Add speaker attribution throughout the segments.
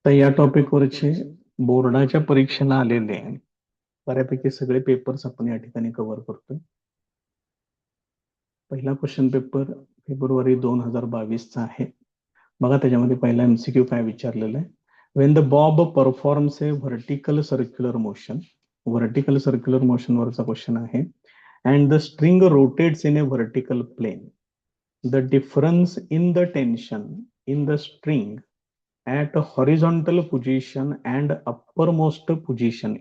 Speaker 1: तर या टॉपिकवरचे बोर्डाच्या परीक्षेला आलेले बऱ्यापैकी सगळे पेपर्स आपण या ठिकाणी कव्हर करतोय. पहिला क्वेश्चन पेपर फेब्रुवारी 2022 चा आहे. बघा त्याच्यामध्ये पहिला एमसीक्यू काय विचारलेला आहे. When the bob performs a vertical circular motion, vertical circular motion वरचा क्वेश्चन आहे. And the string rotates in a vertical plane, the difference in the tension in the string at horizontal position and uppermost position.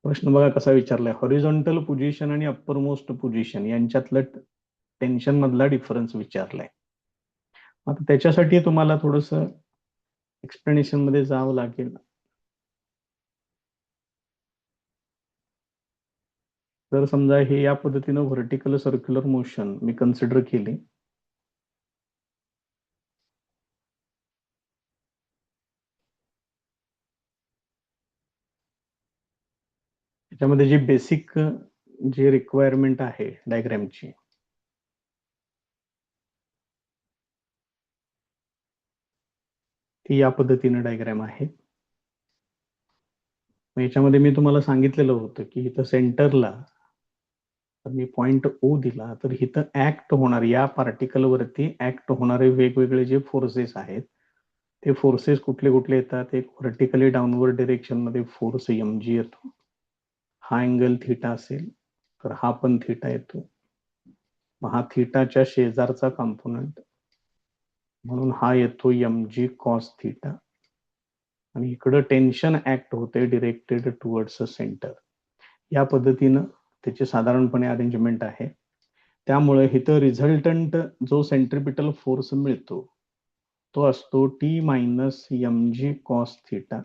Speaker 1: प्रश्न बघा कसा विचारलाय. Horizontal position आणि अप्परमोस्ट position यांच्यातलं tension मधला difference विचारलाय. आता त्याच्यासाठी तुम्हाला थोडस एक्सप्लेनेशन मध्ये जावं लागेल. जर समजा हे या पद्धतीनं व्हर्टिकल सर्क्युलर मोशन मी कन्सिडर केली, त्याच्यामध्ये जी बेसिक जी रिक्वायरमेंट आहे डायग्रॅमची, ती या पद्धतीने डायग्रॅम आहे. याच्यामध्ये मी तुम्हाला सांगितलेलं होतं की इथं सेंटरला मी पॉइंट ओ दिला तर इथं ऍक्ट होणार, या पार्टिकल वरती ऍक्ट होणारे वेगवेगळे जे फोर्सेस आहेत ते फोर्सेस कुठले कुठले येतात. एक व्हर्टिकली डाऊनवर्ड डिरेक्शन मध्ये फोर्स mg येतो, हा अँगल थीटा असेल तर हा पण थीटा येतो. हा थीटाच्या शेजारचा कॉम्पोनंट म्हणून हा येतो mg कॉस थीटा. आणि इकडं टेन्शन ऍक्ट होते डिरेक्टेड टुवर्ड्स सेंटर. या पद्धतीनं त्याची साधारणपणे अरेंजमेंट आहे. त्यामुळे इथं रिझल्टंट जो सेंट्रिपिटल फोर्स मिळतो तो असतो T minus mg cos theta,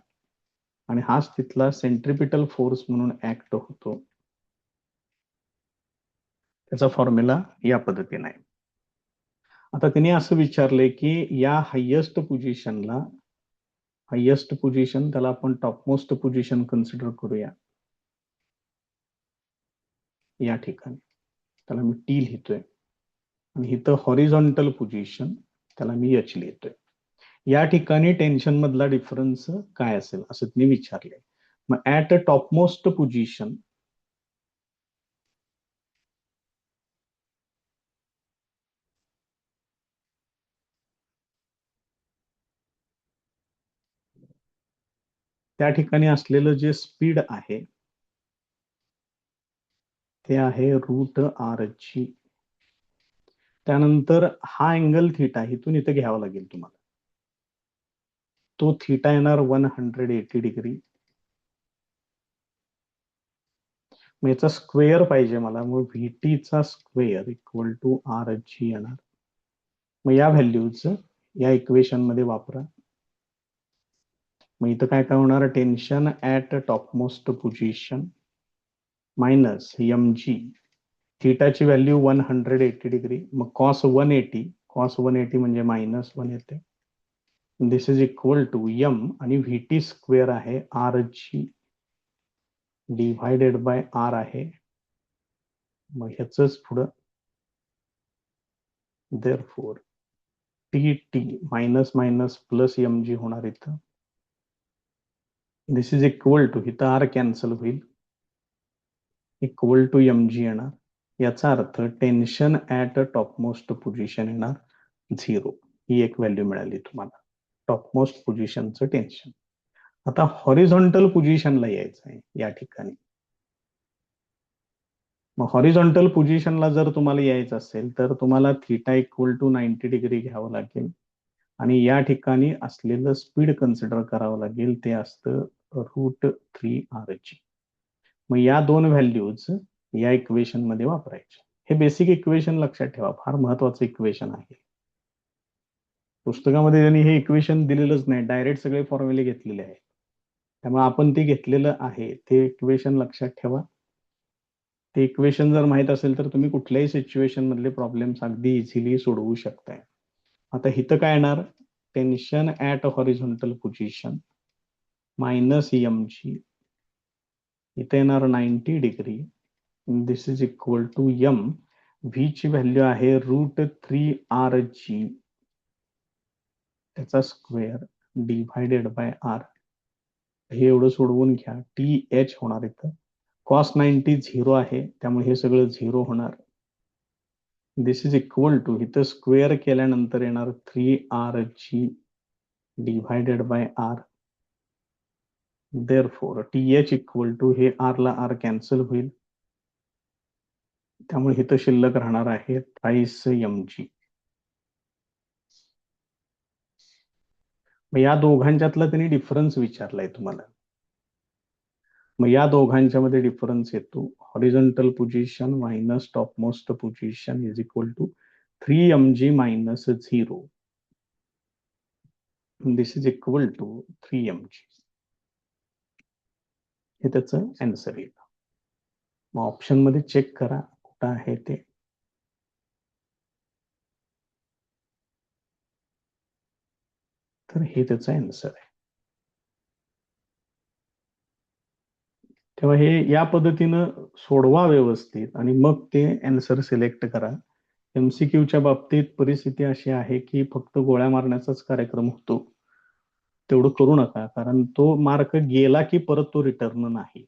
Speaker 1: आणि हाच तिथला सेंट्रिपिटल फोर्स म्हणून ऍक्ट होतो. त्याचा फॉर्म्युला या पद्धतीने आहे. आता तिने असं विचारलंय की या हायेस्ट पोझिशनला, हायेस्ट पोझिशन त्याला आपण टॉपमोस्ट पोझिशन कन्सिडर करूया. या ठिकाणी त्याला मी टी लिहितोय आणि इथं हॉरिझॉन्टल पोझिशन त्याला मी एच लिहितोय. या ठिकाणी टेन्शन मधला डिफरन्स काय असेल असं तिने विचारले. मग ऍट अ टॉपमोस्ट पोझिशन त्या ठिकाणी असलेलं जे स्पीड आहे ते आहे रूट आर जी. त्यानंतर हा अँगल थीटा इथून इथे घ्यावा लागेल तुम्हाला. तो थीटा येणार 180 डिग्री. मग याचा स्क्वेअर पाहिजे मला, मग व्हीटीचा square equal to r g येणार. मग या व्हॅल्यूज या इक्वेशन मध्ये वापरा. मग इथं काय काय होणार, tension at topmost position minus mg, थीटाची व्हॅल्यू 180 डिग्री, मग कॉस 180, कॉस 180 म्हणजे मायनस 1 येते. This is equal to m आणि व्हीटी स्क्वेअर आहे r g divided by r आहे. मग ह्याच पुढं therefore T T minus minus plus mg होणार इथं. दिस इज इक्वल टू, इथं आर कॅन्सल होईल, इक्वल टू mg येणार. याचा अर्थ टेन्शन ऍट टॉपमोस्ट पोझिशन येणार 0. ही एक व्हॅल्यू मिळाली तुम्हाला टॉपमोस्ट पोझिशनचं टेन्शन. आता हॉरिझॉन्टल पोझिशनला यायचं आहे या ठिकाणी. मग हॉरिझॉन्टल पोझिशनला जर तुम्हाला यायचं असेल तर तुम्हाला थीटा इक्वल टू 90 डिग्री घ्यावं लागेल आणि या ठिकाणी असलेलं स्पीड कन्सिडर करावं लागेल, ते असतं रूट 3 आर जी. मग या दोन व्हॅल्यूज या इक्वेशन मध्ये वापरायचे. हे बेसिक इक्वेशन लक्षात ठेवा, फार महत्वाचं इक्वेशन आहे. पुस्तकामध्ये त्यांनी हे इक्वेशन दिलेलंच नाही, डायरेक्ट सगळे फॉर्म्युले घेतलेले आहेत. त्यामुळे आपण ते घेतलेलं आहे, ते इक्वेशन लक्षात ठेवा. ते इक्वेशन जर माहित असेल तर तुम्ही कुठल्याही सिच्युएशन मधले प्रॉब्लेम्स अगदी इझिली सोडवू शकताय. आता इथं काय येणार, tension at horizontal position minus mg, इथे येणार 90 degree. This is equal to m, V ची व्हॅल्यू आहे रूट 3 आर जी, त्याचा स्क्वेअर डिव्हायडेड बाय आर. हे एवढं सोडवून घ्या. टी एच होणार इथं. कॉस 90 झिरो आहे, त्यामुळे हे सगळं झिरो होणार. दिस इज इक्वल टू, इथं स्क्वेअर केल्यानंतर येणार 3RG divided by R. Therefore T H equal to, हे आर ला आर कॅन्सल होईल, त्यामुळे इथं शिल्लक राहणार आहे 23mg. मग या दोघांच्यातला त्यांनी डिफरन्स विचारलाय तुम्हाला. मग या दोघांच्या मध्ये डिफरन्स येतो, horizontal position minus topmost position is equal to 3mg minus 0. This is equal to 3mg. हे त्याचं आन्सर येईल. मग ऑप्शन मध्ये चेक करा कुठं आहे ते. तर हे त्याचं आन्सर आहे. तेव्हा हे या पद्धतीनं सोडवा व्यवस्थित आणि मग ते आन्सर सिलेक्ट करा. एमसीक्यूच्या बाबतीत परिस्थिती अशी आहे की फक्त गोळ्या मारण्याचाच कार्यक्रम होतो. तेवढं करू नका, कारण तो मार्क गेला की परत तो रिटर्न नाही.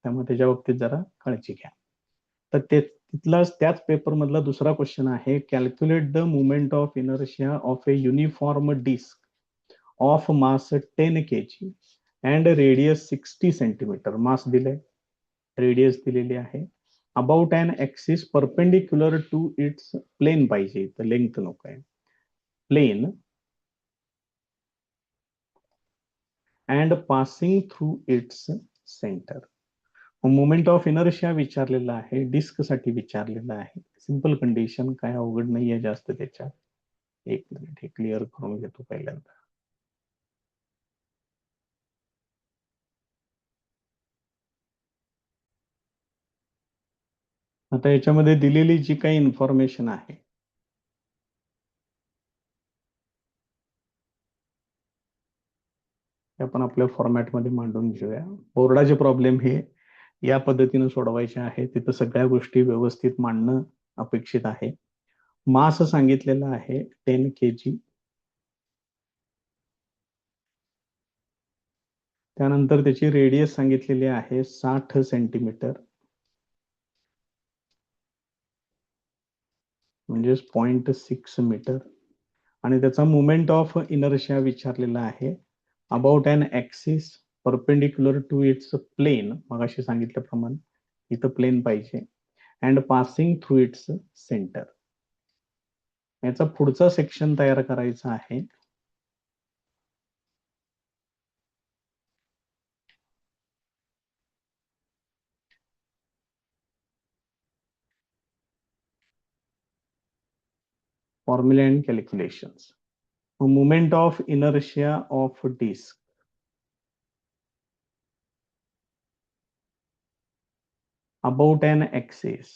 Speaker 1: त्यामुळे त्याच्या बाबतीत जरा काळजी घ्या. तर तिथलाच त्याच पेपर मधला दुसरा क्वेश्चन आहे, calculate the movement of inertia of a uniform disc of mass 10 kg and radius 60 centimetre. Mass दिलंय, रेडियस दिलेली आहे. About an axis perpendicular to its plane पाहिजे, तर लेंथ नको आहे. Plane and passing through its centre. Moment of inertia विचारलेला आहे, disk साठी विचारलेला आहे. सिंपल कंडिशन, काय अवघड नाहीये जास्त त्याच्यात. एक मिनिट, हे क्लिअर करून घेतो पहिल्यांदा. आता याच्यामध्ये दिलेली जी काही इन्फॉर्मेशन आहे, आपण आपल्या फॉर्मॅटमध्ये मांडून घेऊया. बोर्डाचे प्रॉब्लेम हे या पद्धतीने सोडवायचे आहे. तिथं सगळ्या गोष्टी व्यवस्थित मांडणं अपेक्षित आहे. मास सांगितलेला आहे 10 kg. त्यानंतर त्याची रेडियस सांगितलेली आहे 60 सेंटीमीटर, म्हणजेच 0.6 मीटर. आणि त्याचा मुवमेंट ऑफ इनर्शिया विचारलेला आहे, about an axis perpendicular to its plane. मगाशी सांगितल्याप्रमाणे इथं प्लेन पाहिजे. And passing through its centre. याचा पुढचा सेक्शन तयार करायचा आहे. Formula and calculations. Moment of inertia of disc about an axis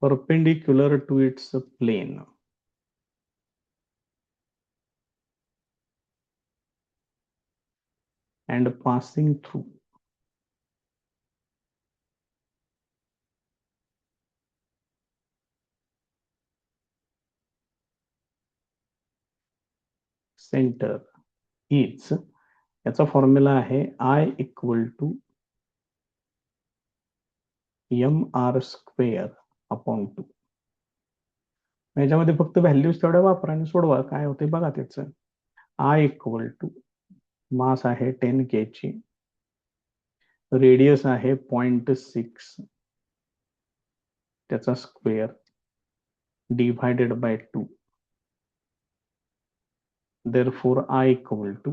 Speaker 1: perpendicular to its plane and passing through center is, याचा फॉर्म्युला आहे I equal to mr square upon 2. याच्यामध्ये फक्त values तेवढ्या वापरा आणि सोडवा, काय होते बघा त्याचं. I इक्वल टू मास आहे 10 kg, रेडियस आहे 0.6, त्याचा square divided by 2. Therefore I equal to,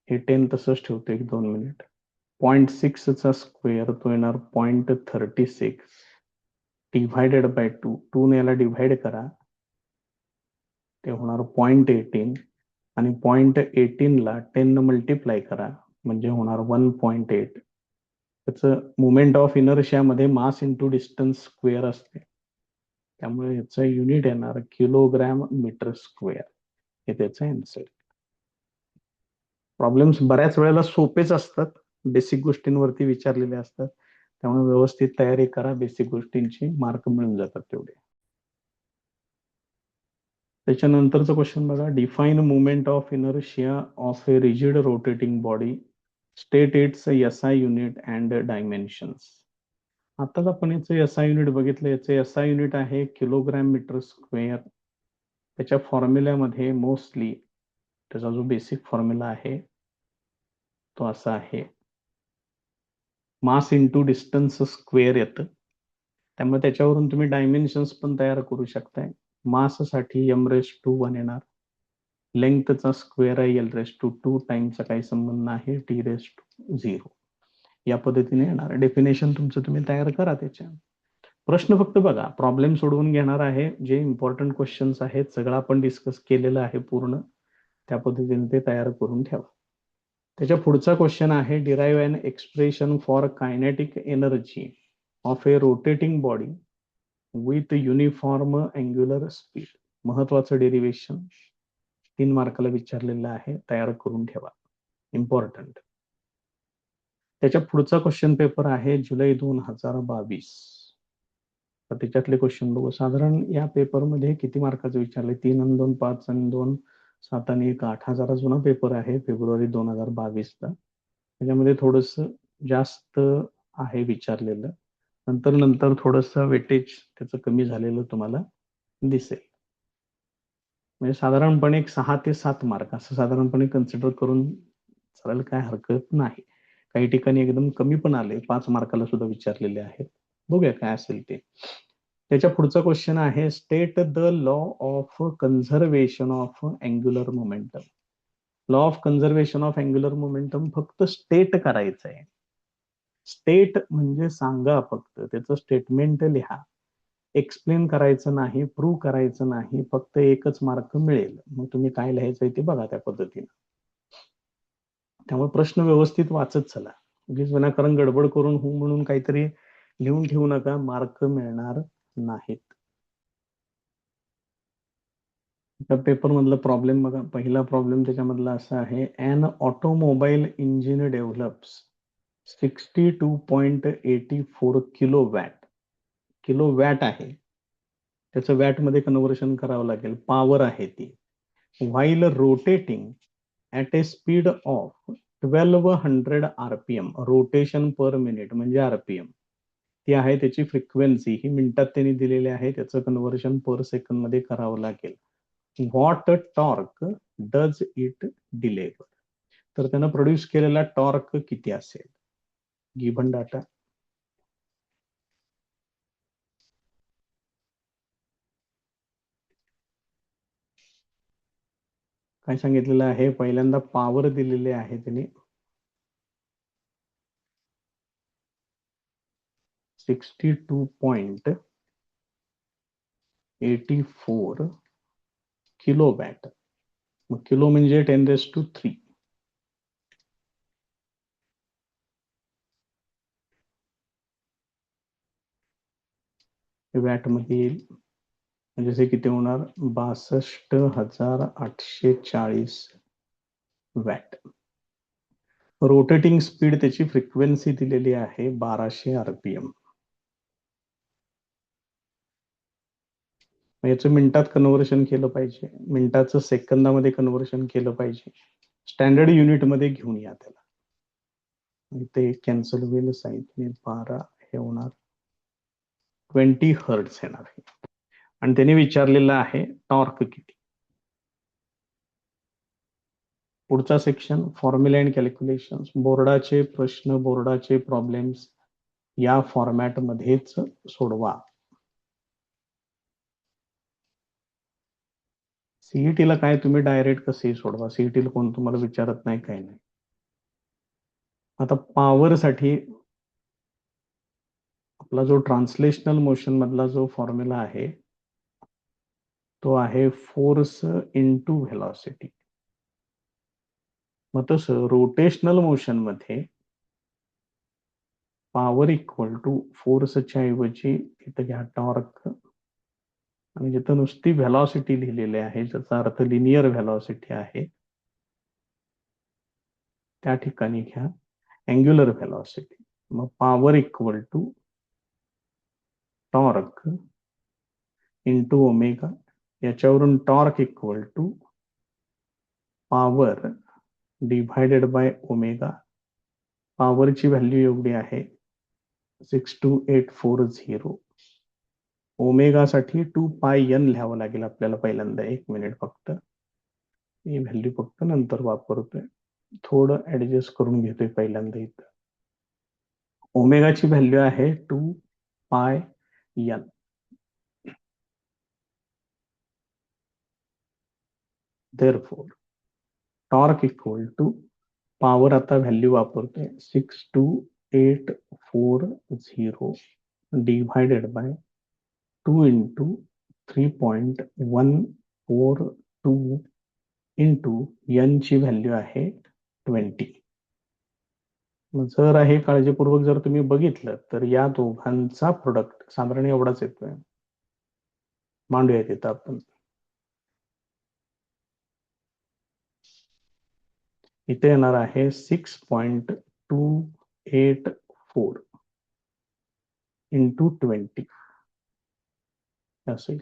Speaker 1: हे 10 तसंच ठेवतो, 1-2 मिनिट. 0.6 चा स्क्वेअर तो येणार 0.36 डिव्हायडेड बाय 2. 2 ने याला डिव्हाइड करा, ते होणार 0.18 आणि 0.18 ला 10 न मल्टिप्लाय करा, म्हणजे होणार 1.8. त्याचं मुवमेंट ऑफ इनर्शिया मध्ये मास इंटू डिस्टन्स स्क्वेअर असते, त्यामुळे याचं युनिट येणार किलोग्रॅम मीटर स्क्वेअर. हे त्याचं आन्सर. प्रॉब्लेम्स बऱ्याच वेळेला सोपेच असतात, बेसिक गोष्टींवरती विचारलेले असतात, त्यामुळे व्यवस्थित तयारी करा, बेसिक गोष्टींची मार्क मिळून जातात तेवढे. त्याच्यानंतरचा क्वेश्चन बघा, define movement of inertia of a rigid rotating body, state it's SI unit and dimensions. आताच आपण याचं SI युनिट बघितलं, याचं SI युनिट आहे किलोग्रॅम मीटर स्क्वेअर. त्याच्या फॉर्म्युल्यामध्ये मोस्टली त्याचा जो बेसिक फॉर्म्युला आहे तो असा आहे, मास इंटू डिस्टन्स स्क्वेअर येतं. त्यामुळे त्याच्यावरून तुम्ही डायमेन्शन्स पण तयार करू शकताय. मास साठी m⁻1 येणार, लेंथचा स्क्वेअर आहे l⁻2, टाइमचा काही संबंध नाही, t⁻0. या पद्धतीने येणार. डेफिनेशन तुमचं तुम्ही तयार करा. त्याच्या प्रश्न फक्त बघा, प्रॉब्लेम सोडवून घेणार आहे. जे इम्पॉर्टंट क्वेश्चन्स आहेत सगळं आपण डिस्कस केलेलं आहे पूर्ण, त्या पद्धतीने ते तयार करून ठेवा. त्याच्या पुढचा क्वेश्चन आहे, derive an expression for kinetic energy of A rotating body with uniform angular speed. महत्वाचं डेरिव्हेशन 3 मार्काला विचारलेलं आहे, तयार करून ठेवा, इम्पॉर्टंट. त्याच्या पुढचा क्वेश्चन पेपर आहे जुलै 2022. तर त्याच्यातले क्वेश्चन बघू. साधारण या पेपरमध्ये किती मार्काचं विचारले, 3 आणि 2 5 आणि 2 7 आणि 1 8 हा जरा जुना पेपर आहे, फेब्रुवारी 2022चा. त्याच्यामध्ये थोडस जास्त आहे विचारलेलं, नंतर नंतर थोडस वेटेज त्याचं कमी झालेलं तुम्हाला दिसेल. म्हणजे साधारणपणे एक 6 ते 7 मार्क असं साधारणपणे कन्सिडर करून चालेल, काय हरकत नाही. काही ठिकाणी एकदम कमी पण आले, 5 मार्काला सुद्धा विचारलेले आहेत. बघूया काय असेल ते. त्याच्या पुढचा क्वेश्चन आहे, state the law of conservation of angular momentum. Law of conservation of angular momentum फक्त स्टेट करायचं आहे. स्टेट म्हणजे सांगा, फक्त त्याचं स्टेटमेंट लिहा. एक्सप्लेन करायचं नाही, प्रूव्ह करायचं नाही, फक्त एकच मार्क मिळेल. मग तुम्ही काय लिहायचंय ते बघा त्या पद्धतीने. त्यामुळे प्रश्न व्यवस्थित वाचत चला, उगीच विनाकारण गडबड करून हो म्हणून काहीतरी लिहून ठेवू नका, मार्क मिळणार नाहीत. त्या पेपर मधला प्रॉब्लेम बघा. पहिला प्रॉब्लेम त्याच्यामधला असा आहे, an automobile engine develops 62.84 kilo watt. Kilo watt आहे, त्याचं वॅट मध्ये कन्व्हर्शन करावं लागेल, पॉवर आहे ती. While rotating at a speed of 1200 RPM, rotation per minute म्हणजे RPM ती आहे. त्याची फ्रिक्वेन्सी ही मिनिटात त्यांनी दिलेली आहे, त्याचं कन्व्हर्शन पर सेकंड मध्ये करावं लागेल. What torque does it deliver, तर त्यानं प्रोड्यूस केलेला टॉर्क किती असेल, गिव्हन डाटा. काय सांगितलेलं आहे, पहिल्यांदा पॉवर दिलेली आहे त्यांनी 62.84 किलो वॅट. मग किलो म्हणजे 10⁻3. वॅट मध्ये येईल, म्हणजे किती होणार, 62,840 वॅट. रोटेटिंग स्पीड त्याची फ्रिक्वेन्सी दिलेली आहे 1200 RPM. याचं मिनिटात कन्व्हर्शन केलं पाहिजे, मिनिटाचं सेकंदामध्ये कन्व्हर्शन केलं पाहिजे. स्टँडर्ड युनिट मध्ये घेऊन या त्याला, ते कॅन्सल होईल. साईडने 12 हे होणार 20 हर्ट्झ येणार आहे. आणि त्याने विचारलेलं आहे टॉर्क किती. पुढचा सेक्शन फॉर्म्युला अँड कॅल्क्युलेशन. बोर्डाचे प्रश्न, बोर्डाचे प्रॉब्लेम्स या फॉर्मॅट मध्येच सोडवा. सीईटीला काय तुम्ही डायरेक्ट कसेही सोडवा, सीईटीला कोण तुम्हाला विचारत नाही, काही नाही. आता पॉवर साठी आपला जो ट्रान्सलेशनल मोशन मधला जो फॉर्म्युला आहे तो आहे फोर्स इंटू व्हेलॉसिटी. मग तसं रोटेशनल मोशन मध्ये पॉवर इक्वल टू फोर्सच्या ऐवजी इथं घ्या टॉर्क, आणि जिथं नुसती व्हेलॉसिटी लिहिलेली आहे ज्याचा अर्थ लिनियर व्हेलॉसिटी आहे, त्या ठिकाणी घ्या अँग्युलर व्हेलॉसिटी. मग power equal to torque into omega, याच्यावरून torque equal to power divided by omega. पॉवरची व्हॅल्यू एवढी आहे 62840. ओमेगा साठी 2πn लिहावं लागेल आपल्याला पहिल्यांदा. 1 मिनिट फक्त, ही व्हॅल्यू फक्त नंतर वापरतोय, थोडं ऍडजस्ट करून घेतोय पहिल्यांदा. इथं ओमेगाची व्हॅल्यू आहे 2πn. Therefore torque equal to power, आता व्हॅल्यू वापरतोय 62840 divided by 2 into 3.142 into N ची व्हॅल्यू आहे 20. जर हे काळजीपूर्वक जर तुम्ही बघितलं तर या दोघांचा प्रोडक्ट साधारण एवढाच येतोय. मांडूया तिथं आपण. इथे येणार आहे 6.284 इंटू 20 असेल.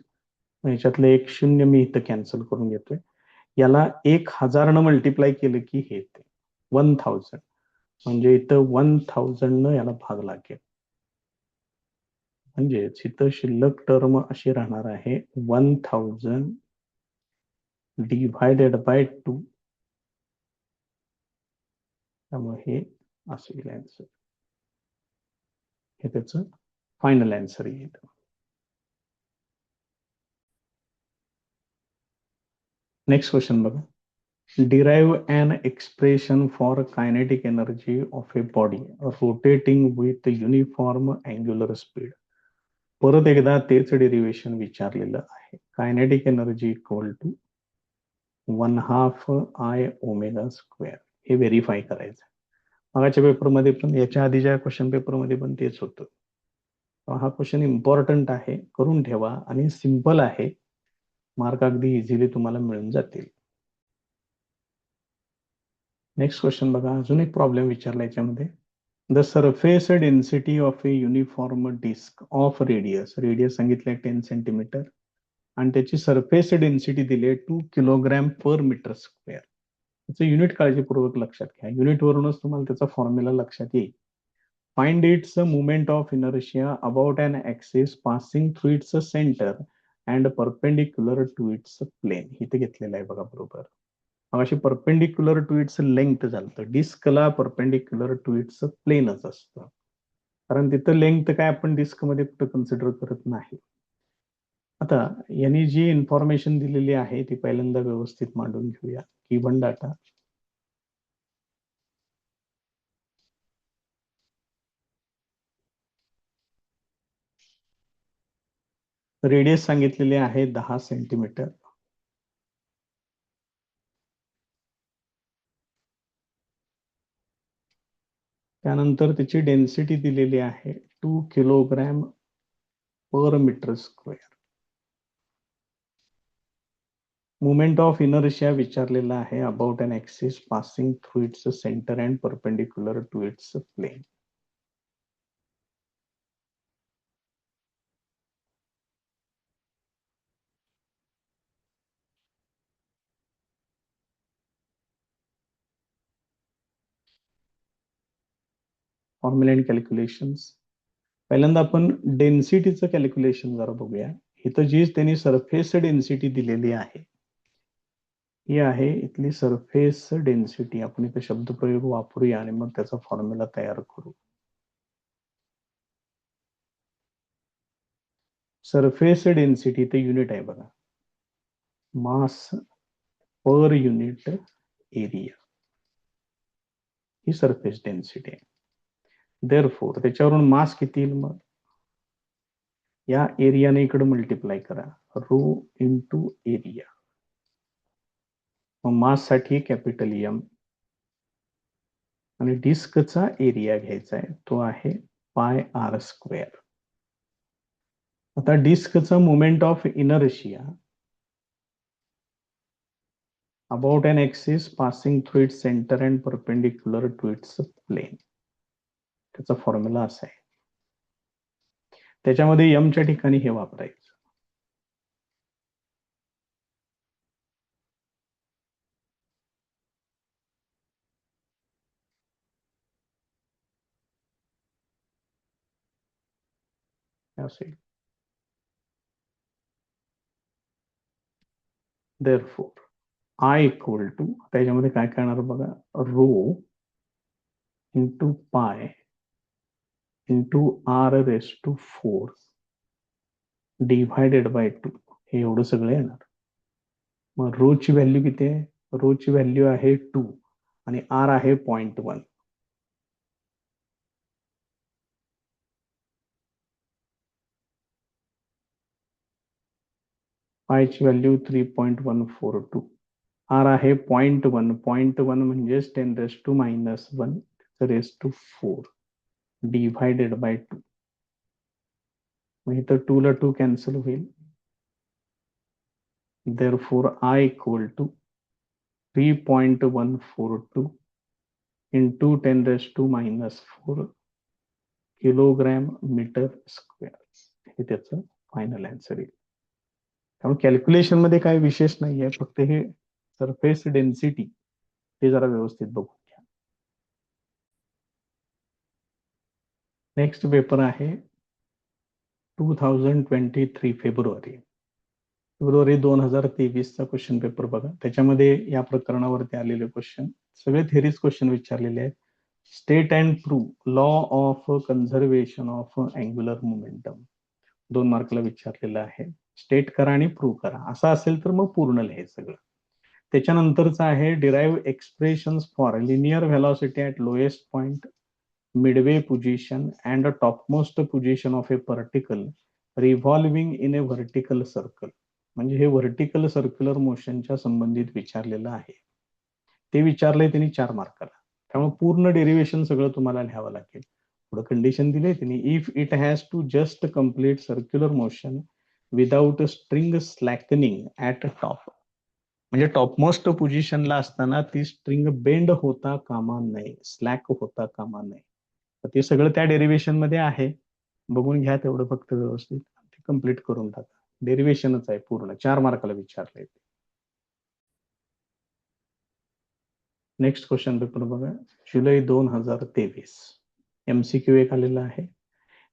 Speaker 1: याच्यातलं एक शून्य मी इथं कॅन्सल करून घेतोय. याला 1000 न मल्टिप्लाय केलं की हे येते 1000. म्हणजे इथं 1000 न याला भाग लागेल. म्हणजेच इथं शिल्लक टर्म अशी राहणार आहे 1000 डिव्हायडेड बाय 2. त्यामुळे हे असेल आन्सर. हे त्याचं फायनल आन्सर येईल. नेक्स्ट क्वेश्चन बघा. Derive an expression for kinetic energy of a body rotating with uniform angular speed. परत एकदा तेच डेरिव्हेशन विचारलेलं आहे. Kinetic energy equal to 1/2 I omega square. हे व्हेरीफाय करायचं. मागाच्या पेपरमध्ये पण, याच्या आधीच्या क्वेश्चन पेपरमध्ये पण तेच होतं. हा क्वेश्चन इम्पॉर्टंट आहे, करून ठेवा, आणि सिंपल आहे. मार्क अगदी इझिली तुम्हाला मिळून जातील. नेक्स्ट क्वेश्चन बघा. अजून एक प्रॉब्लेम विचारला याच्यामध्ये. The surface density of a uniform disc of radius. Radius सांगितलंय 10 सेंटीमीटर आणि त्याची सरफेस डेन्सिटी दिली 2 किलोग्रॅम पर मीटर स्क्वेअर. त्याचं युनिट काळजीपूर्वक लक्षात घ्या. युनिटवरूनच तुम्हाला त्याचा फॉर्म्युला लक्षात येईल. Find its moment of inertia about an axis passing through its centre and perpendicular to its plane. इथे घेतलेलं आहे बघा बरोबर. मग अशी परपेंडिक्युलर टू इट्स लेंथ झालं. डिस्कला परपेंडिक्युलर टू इट्स प्लेनच असतं, कारण तिथं लेंथ काय आपण डिस्क मध्ये कुठं कन्सिडर करत नाही. आता यांनी जी इन्फॉर्मेशन दिलेली आहे ती पहिल्यांदा व्यवस्थित मांडून घेऊया. Given data. रेडियस सांगितलेले आहे 10 सेंटीमीटर. त्यानंतर त्याची डेन्सिटी दिलेली आहे 2 kilogram per metre square. Moment of inertia विचारलेला आहे about an axis passing through its centre and perpendicular to its plane. Formula and calculations. पहिल्यांदा आपण डेन्सिटीचं कॅल्क्युलेशन जरा बघूया. इथं जी त्यांनी सरफेस डेन्सिटी दिलेली आहे ही आहे इथली सरफेस डेन्सिटी. आपण इथे शब्दप्रयोग वापरूया आणि मग त्याचा फॉर्म्युला तयार करू. सरफेस डेन्सिटी ते युनिट आहे बघा, मास पर युनिट एरिया. ही सरफेस डेन्सिटी आहे. देअरफॉर त्याच्यावरून मास किती येईल, मग या एरियाने इकडे मल्टिप्लाय करा, रो इंटू एरिया. मग मास साठी कॅपिटल एम आणि डिस्कचा एरिया घ्यायचा आहे, तो आहे पाय आर स्क्वेअर. आता डिस्कचा moment of inertia about an axis passing through its center and perpendicular to its plane. त्याचा फॉर्म्युला असा आहे. त्याच्यामध्ये एमच्या ठिकाणी हे वापरायचं. असेल. देअरफॉर आय इक्वल टू, त्याच्यामध्ये काय करणार बघा, rho into pi into R raise to 4 divided by 2, हे एवढं सगळं येणार. मग रो ची व्हॅल्यू किती आहे? रो ची व्हॅल्यू आहे 2 आणि आर आहे 0.1. पायची व्हॅल्यू 3.142, आर आहे 0.1. 0.1 म्हणजेच 10⁻⁻1 रेस टू 4 डिव्हायडेड बाय 2. मग इथं 2 ला 2 कॅन्सल होईल. Therefore I equal to 3.142 into 10⁻⁻4 kilogram metre square, हे त्याचं फायनल आन्सर येईल. त्यामुळे कॅल्क्युलेशन मध्ये काय विशेष नाहीये, फक्त हे सरफेस डेन्सिटी हे जरा व्यवस्थित बघून घ्या. नेक्स्ट पेपर आहे 2023 फेब्रुवारी 2023 चा क्वेश्चन पेपर बघा. त्याच्यामध्ये या प्रकरणावरती आलेले क्वेश्चन सगळे थेरीज क्वेश्चन विचारलेले आहेत. State and prove law of conservation of angular momentum 2 मार्कला विचारलेलं आहे. स्टेट करा आणि प्रूव्ह करा. असं असेल तर मग पूर्ण लिहाय सगळं. त्याच्यानंतरचं आहे derive expressions for linear velocity at lowest point, Midway position and topmost position of A particle revolving in a vertical circle. म्हणजे हे व्हर्टिकल सर्क्युलर मोशनच्या संबंधित विचारलेलं आहे. ते विचारलंय त्यांनी 4 मार्काला. त्यामुळे पूर्ण डेरिव्हेशन सगळं तुम्हाला लिहावं लागेल. पुढे कंडिशन दिली त्यांनी, if it has to just complete circular motion without string slackening at top. म्हणजे टॉपमोस्ट पोझिशनला असताना ती स्ट्रिंग बेंड होता कामा नये, स्लॅक होता कामा नये. तर ते सगळं त्या डेरिव्हेशन मध्ये आहे. बघून घ्या तेवढं फक्त व्यवस्थित, ते कम्प्लीट करून टाका. डेरिव्हेशनच आहे पूर्ण, 4 मार्काला विचारलंय. नेक्स्ट क्वेश्चन पेपर बघा, जुलै 2023 एमसीक्यू एक आलेला आहे.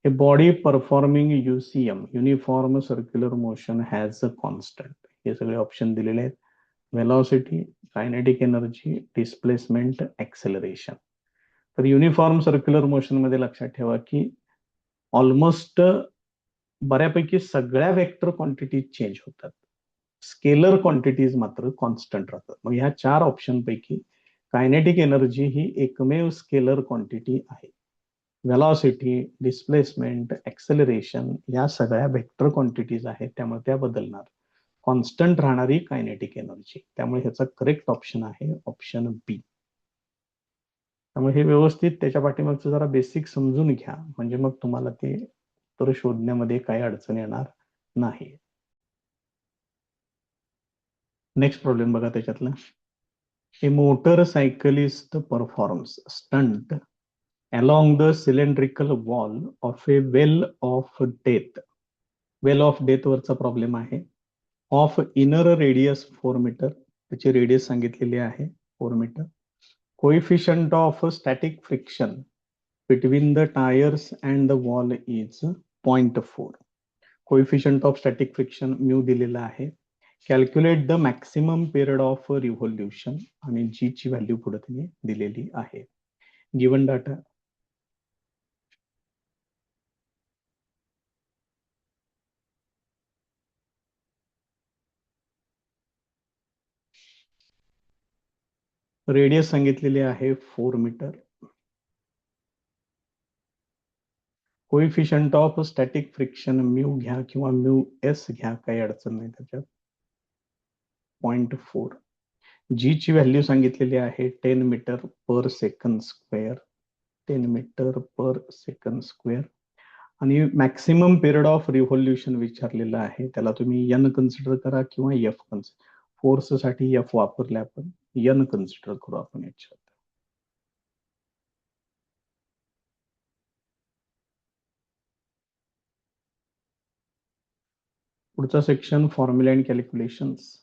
Speaker 1: A body performing UCM uniform circular motion has a constant. हे सगळे ऑप्शन दिलेले आहेत. Velocity, kinetic energy, displacement, acceleration. तर युनिफॉर्म सर्क्युलर मोशन मध्ये लक्षात ठेवा की ऑलमोस्ट बऱ्यापैकी सगळ्या वेक्टर क्वांटिटीज चेंज होतात. स्केलर क्वांटिटीज मात्र कॉन्स्टंट राहतात. मग ह्या 4 ऑप्शन पैकी कायनेटिक एनर्जी ही एकमेव स्केलर क्वांटिटी आहे. वेलॉसिटी, डिस्प्लेसमेंट, ऍक्सेलरेशन या सगळ्या वेक्टर क्वांटिटीज आहेत, त्यामुळे त्या बदलणार. कॉन्स्टंट राहणारी कायनेटिक एनर्जी. त्यामुळे ह्याचा करेक्ट ऑप्शन आहे ऑप्शन बी. त्यामुळे हे व्यवस्थित त्याच्या पाठीमागचं जरा बेसिक समजून घ्या, म्हणजे मग तुम्हाला ते उत्तर शोधण्यामध्ये काही अडचण येणार नाही. नेक्स्ट प्रॉब्लेम बघा त्याच्यातला. A motorcyclist performs stunt along the cylindrical wall of a well of death. Well of death वरचा प्रॉब्लेम आहे. ऑफ इनर रेडियस 4 मीटर, त्याची रेडियस सांगितलेली आहे 4 metre. Coefficient of static friction between the tyres and the wall is 0.4. Coefficient of static friction mu दिलेला आहे. Calculate the maximum period of revolution, आणि g ची value पुढे त्यांनी दिलेली आहे. गिवन डाटा, रेडियस सांगितलेली आहे 4 metre. Coefficient of static friction mu घ्या किंवा म्यू एस घ्या, काही अडचण नाही त्याच्यात, 0.4. जी ची व्हॅल्यू सांगितलेली आहे 10 metre per second square, 10 metre per second square. आणि मॅक्सिमम पिरियड ऑफ रिव्होल्युशन विचारलेलं आहे. त्याला तुम्ही एन कन्सिडर करा किंवा एफ कन्सिडर. फोर्स साठी एफ वापरले, आपण एन कन्सिडर करू आपण याच्यात. पुढचा सेक्शन फॉर्म्युला अँड कॅल्क्युलेशन्स.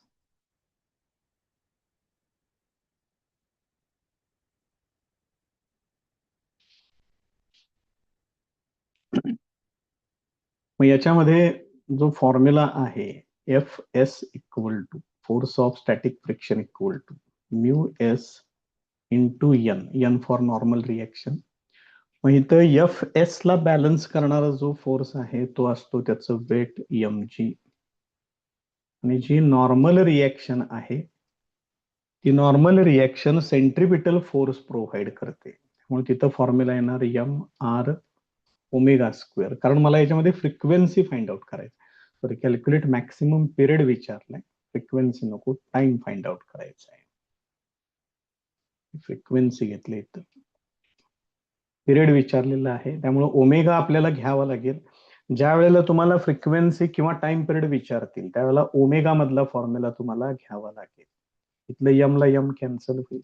Speaker 1: मग याच्यामध्ये जो फॉर्म्युला आहे F S equal to force of static friction equal to mu S into N, N for normal reaction. मग इथं एफ एस ला बॅलन्स करणारा जो फोर्स आहे तो असतो त्याचं वेट एम जी, आणि जी नॉर्मल रिएक्शन आहे ती normal reaction centripetal force provide करते. त्यामुळे तिथं फॉर्म्युला येणार एम आर ओमेगा स्क्वेअर. कारण मला याच्यामध्ये फ्रिक्वेन्सी फाइंड आउट करायचं, तर कॅल्क्युलेट मॅक्सिमम पिरियड विचारलाय, फ्रिक्वेन्सी नको, टाइम फाइंड आउट करायचा आहे. फ्रिक्वेन्सी घेतली इथं, पिरियड विचारलेला आहे, त्यामुळे ओमेगा आपल्याला घ्यावा लागेल. ज्या वेळेला तुम्हाला फ्रिक्वेन्सी किंवा टाइम पिरियड विचारतील त्यावेळेला ओमेगा मधला फॉर्म्युला तुम्हाला घ्यावा लागेल. इथलं यम ला यम कॅन्सल होईल.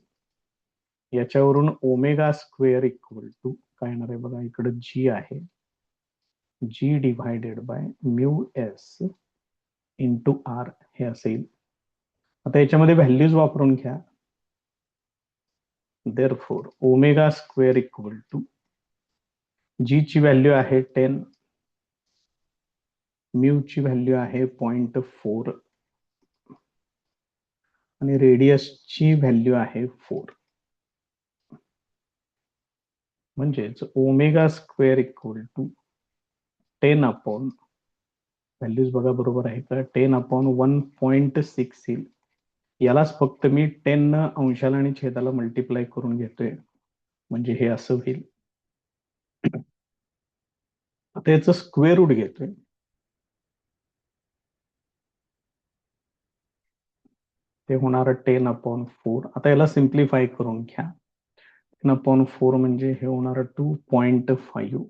Speaker 1: याच्यावरून ओमेगा स्क्वेअर इक्वल टू काय येणार आहे बघा, इकडे जी आहे, g divided by mu S into r हे असेल. आता याच्यामध्ये व्हॅल्यूज वापरून घ्या. Therefore omega square equal to g ची व्हॅल्यू आहे 10, म्यू ची व्हॅल्यू आहे 0.4 आणि रेडियस ची व्हॅल्यू आहे 4. म्हणजेच omega square equal to 10 upon, values बघा बरोबर आहे का, 10 अपॉन 1.6 येईल. यालाच फक्त मी 10 न अंशाला आणि छेदाला मल्टिप्लाय करून घेतोय, म्हणजे हे असं होईल. आता याचं स्क्वेअर रूट घेतोय, ते होणार 10 अपॉन 4. आता याला सिम्प्लिफाय करून घ्या. 10 अपॉन 4 म्हणजे हे होणार 2.5.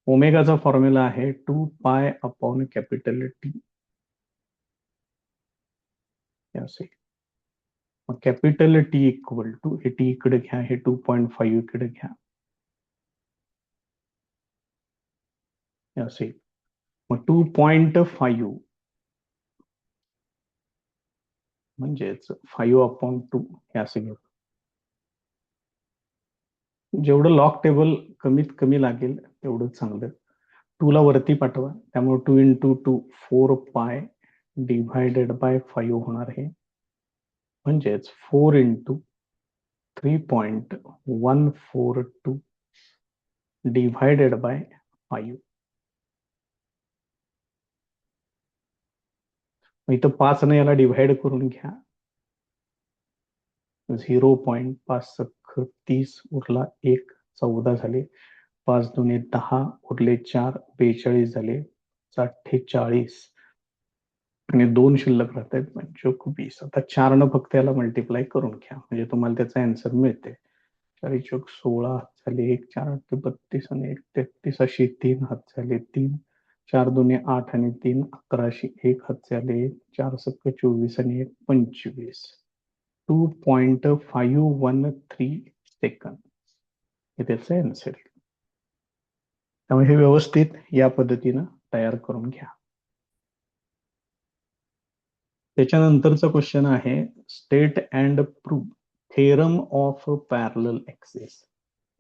Speaker 1: ओमेगाचा फॉर्म्युला आहे 2 पाय अपॉन कॅपिटल टी असे. मग कॅपिटल टी इक्वल टू, हे टी इकडे घ्या, हे 2.5 इकडे घ्या असे. मग 2.5 म्हणजेच 5 अपॉन 2 हे असे घेऊ. जेवढं लॉग टेबल कमीत कमी लागेल तेवढं चांगलं. 2 ला वरती पाठवा, त्यामुळे 2 इंटू 2 4 पाय डिव्हायडेड बाय 5 होणार आहे. म्हणजेच 4 इंटू 3.142 डिव्हायडेड बाय 5. इथं 5 ने याला डिव्हाइड करून घ्या, 0.5 उरला 1, 14 झाले, 5 दुने 10 उरले 4, 42 झाले, 48 आणि 2 शिल्लक राहत आहेत 25. आता 4 न फक्त याला मल्टिप्लाय करून घ्या, म्हणजे तुम्हाला त्याचा आन्सर मिळते. 4 चौक 16 हात झाले, 1 4 8 32 आणि 1 33 अशी 3 हात झाले 3, 4 दुने 8 आणि 3 11 1 हात झाले, 4 सक 24 आणि 1 25. 2.513 सेकंद हे त्याचं आन्सर. त्यामुळे हे व्यवस्थित या पद्धतीनं तयार करून घ्या. त्याच्यानंतरचा क्वेश्चन आहे state and prove theorem of parallel axis.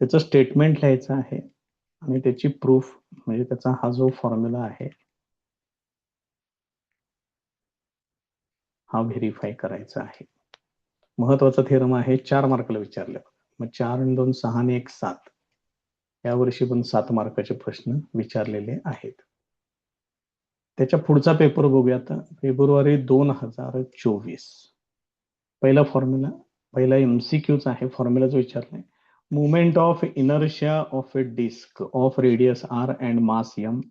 Speaker 1: त्याचं स्टेटमेंट लिहायचं आहे आणि त्याची प्रूफ म्हणजे त्याचा हा जो फॉर्म्युला आहे हा व्हेरीफाय करायचा आहे. महत्वाचा थेरम आहे, 4 मार्कला विचारले. मग 4 आणि 2 6 आणि 1 7. यावर्षी पण 7 मार्काचे प्रश्न विचारलेले आहेत. त्याच्या पुढचा पेपर बघूया आता, फेब्रुवारी 2024. पहिला फॉर्म्युला, पहिला एमसीक्यूच आहे, फॉर्म्युलाच विचारलाय. Movement of inertia of a disc of radius r and mass m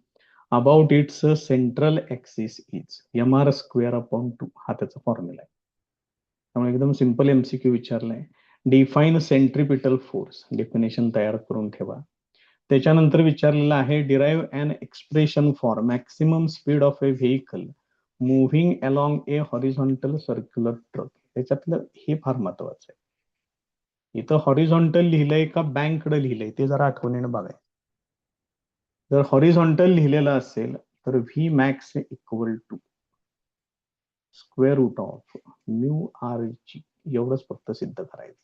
Speaker 1: about its central axis is mr square upon 2. हा त्याचा फॉर्म्युला आहे. त्यामुळे एकदम सिंपल एमसीक्यू विचारलाय. डिफाईन सेंट्रिपिटल फोर्स, डेफिनेशन तयार करून ठेवा. त्याच्यानंतर विचारलेलं आहे derive an expression for maximum speed of a vehicle moving along a horizontal circular track. त्याच्यातलं हे फार महत्वाचं आहे. इथं हॉरिझॉन्टल लिहिलंय का बँकडे लिहिलंय ते जरा आठवणीने बघाय. जर हॉरिझॉन्टल लिहिलेलं असेल तर V max equal to square root of mu R G एवढंच फक्त सिद्ध करायचं.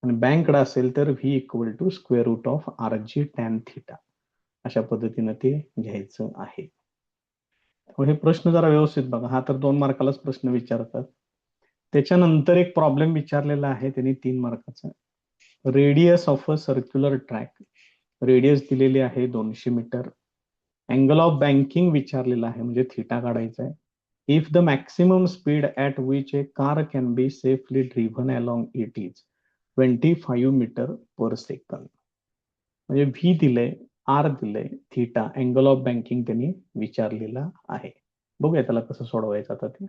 Speaker 1: आणि बँककडे असेल तर V equal to square root of R G tan theta अशा पद्धतीनं ते घ्यायचं आहे. हे प्रश्न जरा व्यवस्थित बघा. हा तर 2 मार्कालाच प्रश्न विचारतात. त्याच्यानंतर एक प्रॉब्लेम विचारलेला आहे त्यांनी 3 मार्काचा. Radius of a circular track. Radius दिलेली आहे 200 मीटर. अँगल ऑफ बँकिंग विचारलेला आहे म्हणजे थिटा काढायचा आहे. If the maximum speed at which a car can be safely driven along it is 25 metre per second. म्हणजे व्ही दिलंय, आर दिलंय, थिटा, अँगल ऑफ बँकिंग त्यांनी विचारलेला आहे. बघूया त्याला कसं सोडवायचं आता ते.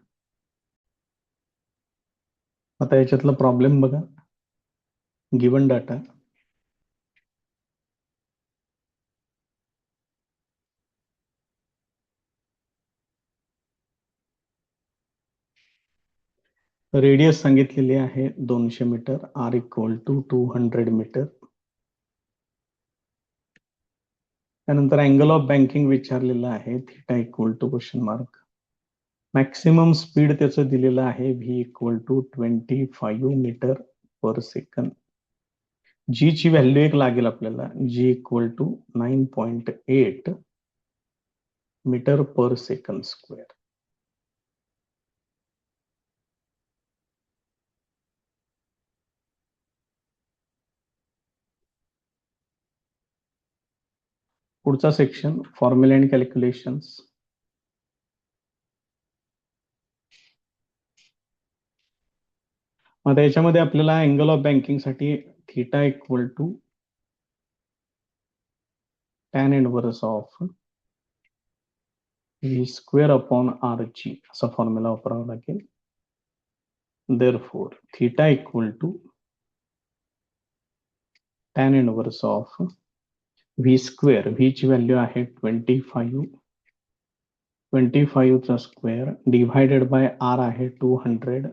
Speaker 1: आता याच्यातला प्रॉब्लेम बघा. गिवन डाटा रेडियस सांगितलेली आहे 200 metre, r equal to 200 metre. त्यानंतर अँगल ऑफ बँकिंग विचारलेलं आहे, theta equal to question mark. Maximum speed त्याचं दिलेलं आहे v equal to 25 metre per second. G ची व्हॅल्यू एक लागेल आपल्याला, g equal to 9.8 metre per second square. पुढचा सेक्शन फॉर्म्युला अँड कॅल्क्युलेशन्स. आता याच्यामध्ये आपल्याला अँगल ऑफ बँकिंग साठी theta equal to tan inverse of V square upon R G असा फॉर्म्युला वापरावा लागेल. Therefore theta equal to tan inverse of V square. V ची value आहे 25 चा स्क्वेअर डिव्हायडेड बाय आर आहे 200.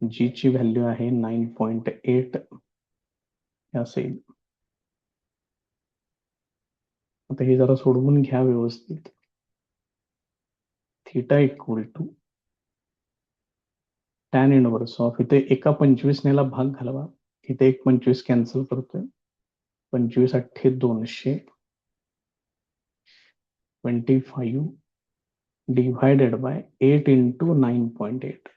Speaker 1: जी ची व्हॅल्यू आहे 9.8 असेल. आता हे जरा सोडवून घ्या व्यवस्थित. Theta equal to tan inverse of, इथे एका 25 नेला भाग घालवा, इथे एक 25 कॅन्सल करतोय. 25 अठ्ठे 200, 25 डिव्हायडेड बाय 8 इंटू 9.8.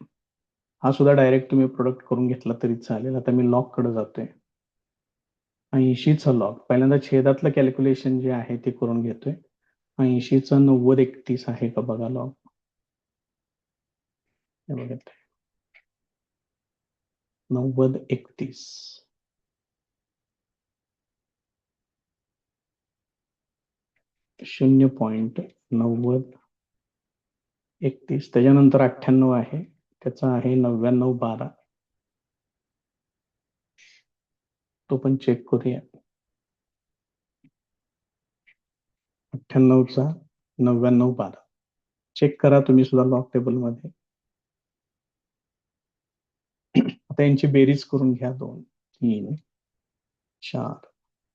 Speaker 1: हा सुद्धा डायरेक्ट तुम्ही प्रोडक्ट करून घेतला तरी चालेल. आता मी लॉग कडे जातोय. 80चा लॉग पहिल्यांदा छेदातलं कॅल्क्युलेशन जे आहे ते करून घेतोय. 80चा 90/31 आहे का बघा लॉग. हे बघा 90/31 0.9031. त्याच्यानंतर 98 आहे, त्याचा आहे 99/12. तो पण चेक करूया. 98चा 99/12 चेक करा तुम्ही सुद्धा लॉग टेबल मध्ये. आता यांची बेरीज करून घ्या. 2, 3, 4,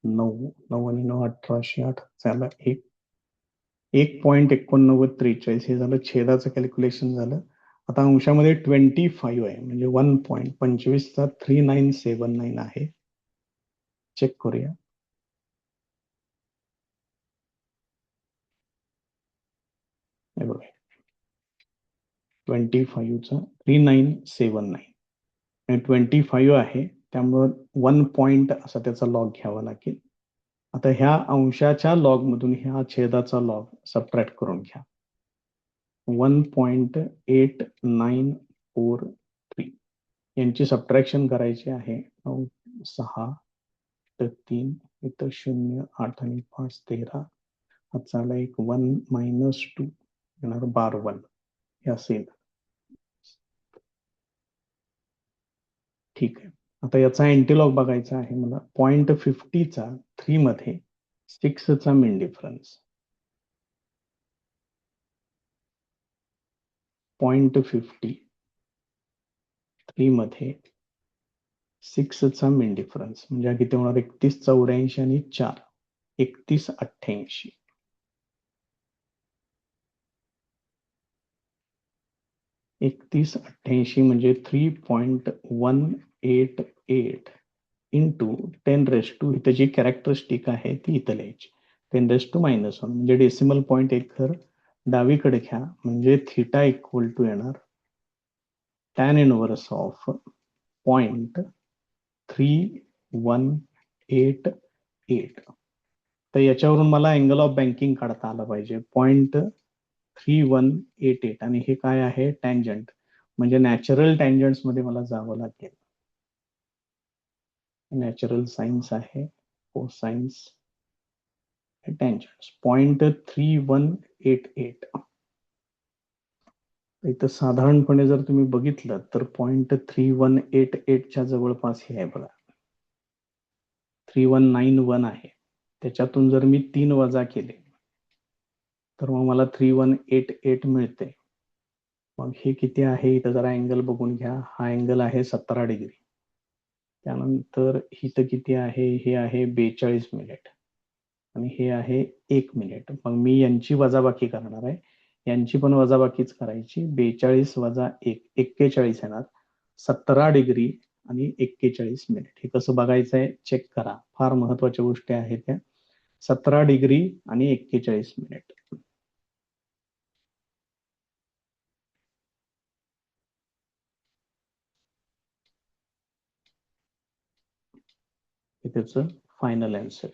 Speaker 1: 9, 9 आणि 9 1808 झाला 1.8943 हे झालं छेदाचं कॅल्क्युलेशन झालं. आता अंशामध्ये 25 आहे म्हणजे 1.25चा 3979 आहे. चेक करूया. हे बघा 25चा 3979 आणि 25 आहे त्यामुळं 1 पॉइंट असा त्याचा लॉग घ्यावा लागेल. आता ह्या अंशाच्या लॉग मधून ह्या छेदाचा लॉग सबट्रॅक्ट करून घ्या. 1.8943 यांची सबट्रॅक्शन करायची आहे. 9, 6, 3, इथं 0, 8 आणि 5 13. हा झाला एक 1 मायनस 2 येणार 12 हे असेल. ठीक आहे. आता याचा अँटीलॉग बघायचा आहे मला. 0.50चा 3 मध्ये 6चा मीन डिफरन्स. 0.50 3 मध्ये 6चा मीन डिफरन्स म्हणजे किती होणार 31 84 आणि 4 31 88. 3188 म्हणजे 3.188 इंटू 10 इथं जी कॅरेक्टरिस्टिक आहे ती इथं लिहायची. 10⁻⁻1 म्हणजे डेसिमल पॉईंट एक घर डावीकडे घ्या, म्हणजे थिटा इक्वल टू येणार tan इनव्हर्स ऑफ 0.3188. तर याच्यावरून मला अँगल ऑफ बँकिंग काढता आला पाहिजे 0.3188. आणि हे काय आहे? टँजंट, म्हणजे नॅचरल टँजंट्स मध्ये मला जावं लागेल. नॅचरल सायन्स आहे, कोसाइन्स, टँजंट्स 0.3188. इथं साधारणपणे जर तुम्ही बघितलं तर 0.3188च्या जवळपास हे आहे बघा, 3191 आहे. त्याच्यातून जर मी 3 वजा केले तर मग मला 3188 मिळते. मग हे किती आहे? इथं जरा अँगल बघून घ्या. हा अँगल आहे 17 डिग्री. त्यानंतर इथं किती आहे? हे आहे 42 मिनिट आणि हे आहे 1 मिनिट. मग मी यांची वजाबाकी करणार आहे. यांची पण वजाबाकीच करायची. 42 वजा 1 41 येणार. 17 डिग्री आणि 41 मिनिट. हे कसं बघायचं आहे? चेक करा. फार महत्वाच्या गोष्टी आहेत त्या. 17 डिग्री आणि 41 मिनिट. हे त्याचं final answer.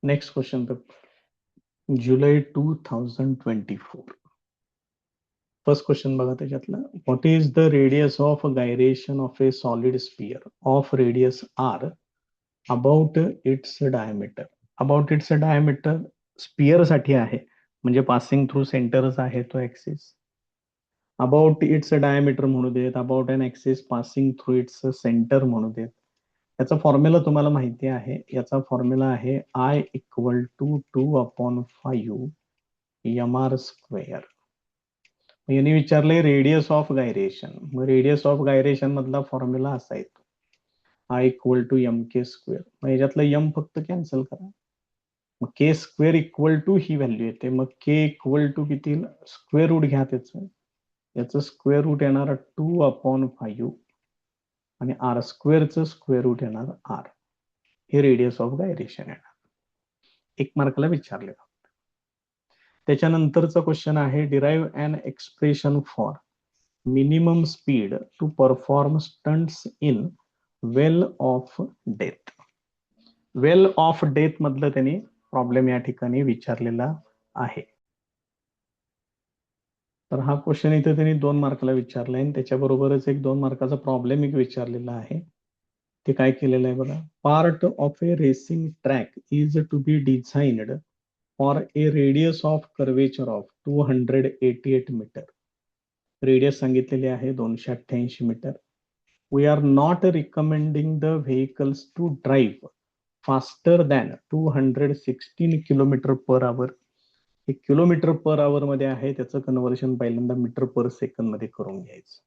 Speaker 1: Next question paper, जुलै 2024. फर्स्ट क्वेश्चन बघा त्याच्यातलं. What is the radius of gyration of a solid sphere of radius r about its diameter? About its diameter sphere साठी आहे, म्हणजे पासिंग थ्रू सेंटरच आहे तो ऍक्सिस. अबाउट इट्स डायमीटर म्हणू देत, about an axis passing through its centre म्हणू देत. याचा फॉर्म्युला तुम्हाला माहिती आहे. याचा फॉर्म्युला आहे I equal to 2/5 mr square. यांनी विचारलंय रेडियस ऑफ गायरेशन. मग रेडियस ऑफ गायरेशन मधला फॉर्म्युला असा येतो I equal to mk square. मग याच्यातलं m फक्त कॅन्सल करा. मग के स्क्वेअर इक्वल टू ही व्हॅल्यू येते. मग के इक्वल टू किती? स्क्वेअर रूट घ्या त्याचं. याचं स्क्वेअर रूट येणार 2/5 आणि आर स्क्वेअरचं स्क्वेअर रूट येणार आर. हे रेडियस ऑफ गायरेशन येणार. 1 मार्कला विचारले. त्याच्यानंतरचा क्वेश्चन आहे, derive an expression for minimum speed to perform stunts in well of death. Well of death मधलं त्यांनी प्रॉब्लेम या ठिकाणी विचारलेला आहे. तर हा क्वेश्चन इथे त्यांनी 2 मार्कला विचारलाय आणि त्याच्याबरोबरच एक 2 मार्काचा प्रॉब्लेम एक विचारलेला आहे. ते काय केलेलं आहे बघा. Part of a racing track is to be designed for a radius of curvature of 288 metre. Radius सांगितलेली आहे 288 metre. We are not recommending the vehicles to drive faster than 216 kilometre per hour. हे kilometre per आवर मध्ये आहे, त्याचं conversion पहिल्यांदा metre per second मध्ये करून घ्यायचं.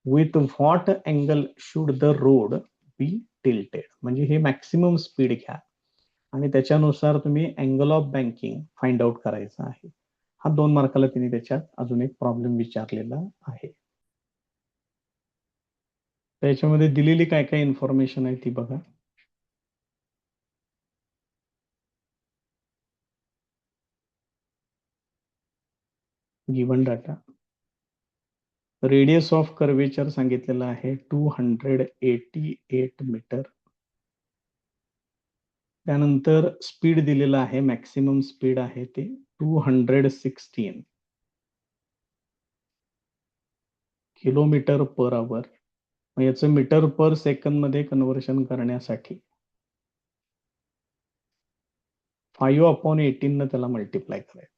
Speaker 1: With what angle should the road be tilted, म्हणजे हे मॅक्सिमम स्पीड घ्या आणि त्याच्यानुसार तुम्ही angle of banking find out करायचा आहे. हा 2 मार्काला त्यांनी त्याच्यात अजून एक प्रॉब्लेम विचारलेला आहे. त्याच्यामध्ये दिलेली काय काय इन्फॉर्मेशन आहे ती बघा. Given data, radius of curvature सांगितलेलं आहे 288 मीटर. त्यानंतर स्पीड दिलेला आहे, मॅक्सिमम स्पीड आहे ते 216 किलोमीटर पर आवर. याचं मीटर पर सेकंद मध्ये कन्व्हर्शन करण्यासाठी 5/18 न त्याला मल्टिप्लाय करायचं,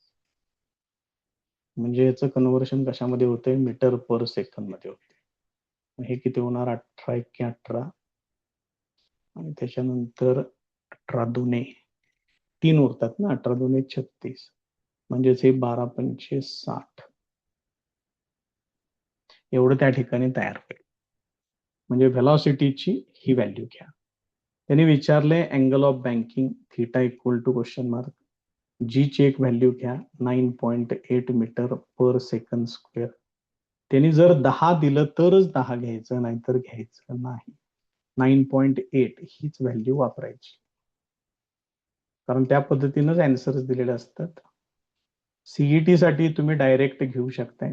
Speaker 1: म्हणजे याचं कन्व्हर्शन कशामध्ये होतंय? मीटर पर सेकंद मध्ये होते. हे किती होणार? 18 आणि त्याच्यानंतर 18 3 उरतात ना, 18 36, म्हणजेच हे 12×5 60 एवढं त्या ठिकाणी तयार होईल. म्हणजे व्हेलॉसिटीची ही व्हॅल्यू घ्या. त्यांनी विचारले angle of banking theta equal to question mark, g ची एक व्हॅल्यू घ्या 9.8 मीटर पर सेकंड स्क्वेअर. त्यांनी जर 10 दिलं तरच 10 घ्यायचं, नाहीतर घ्यायचं नाही. 9.8 हीच व्हॅल्यू वापरायची, कारण त्या पद्धतीनंच अँसर्स दिलेले असतात. सीईटी साठी तुम्ही डायरेक्ट घेऊ शकताय,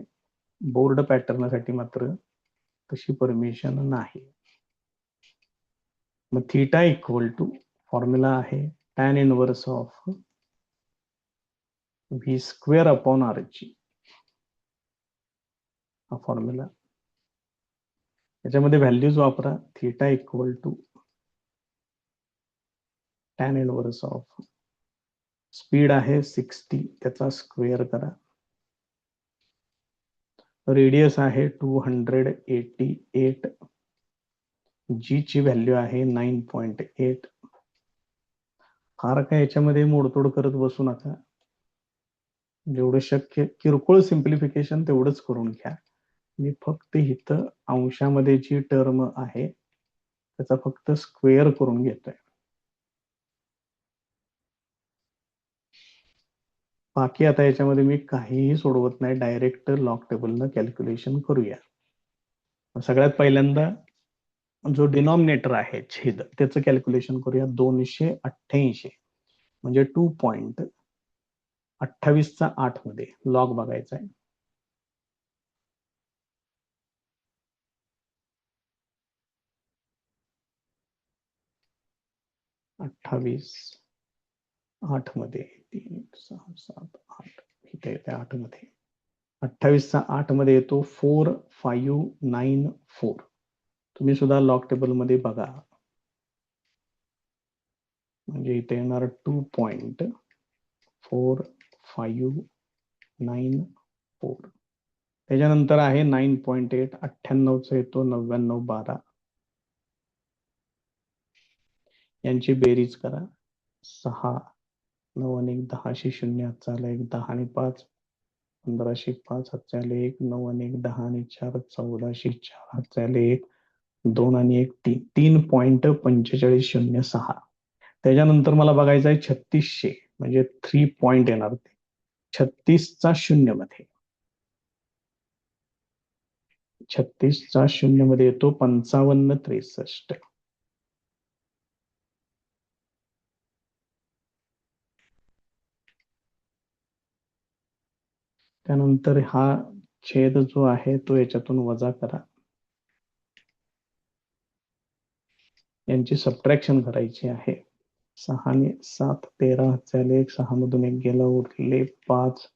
Speaker 1: बोर्ड पॅटर्न साठी मात्र तशी परमिशन नाही. मग थिटा इक्वल टू फॉर्म्युला आहे tan inverse of V square upon R G, हा फॉर्म्युला. याच्यामध्ये व्हॅल्यूज वापरा. Theta equal to tan inverse of speed आहे 60, त्याचा स्क्वेअर करा. रेडियस आहे 288, जी ची व्हॅल्यू आहे 9.8. फार काय याच्यामध्ये मोडतोड करत बसू नका, जेवढं शक्य किरकोळ सिम्प्लिफिकेशन तेवढंच करून घ्या. मी फक्त इथं अंशामध्ये जी टर्म आहे त्याचा फक्त स्क्वेअर करून घेतोय. बाकी आता याच्यामध्ये मी काहीही सोडवत नाही, डायरेक्ट लॉग टेबलनं कॅल्क्युलेशन करूया. सगळ्यात पहिल्यांदा जो डिनॉमिनेटर आहे छेद, त्याचं कॅल्क्युलेशन करूया. 288 म्हणजे 2.28 मध्ये लॉग बघायचा आहे. अठ्ठावीस 8 मध्ये 3 6 7 8 इथे येते 8 मध्ये. 28 मध्ये येतो 4594. तुम्ही सुद्धा लॉग टेबल मध्ये बघा, म्हणजे इथे येणार 2.4594. त्याच्यानंतर आहे 9.8. 98चा येतो 9912. यांची बेरीज करा. 6 9 आणि 1 10 0 हातचा 1 10 आणि 5 15 5 हातचा 1 9 आणि 1 10 आणि 4 14 4 हातचा 1 2 आणि 1 3 3.4506. त्याच्यानंतर मला बघायचं आहे 3600, म्हणजे 3 पॉइंट येणार ते 36चा 0 मध्ये. 36चा 0 मध्ये येतो 5563. त्यानंतर हा छेद जो आहे तो याच्यातून वजा करा. यांची सबट्रॅक्शन करायची आहे. 6 आणि 7 13 हातचा 1 6 मधून 1 गेला, उरले 5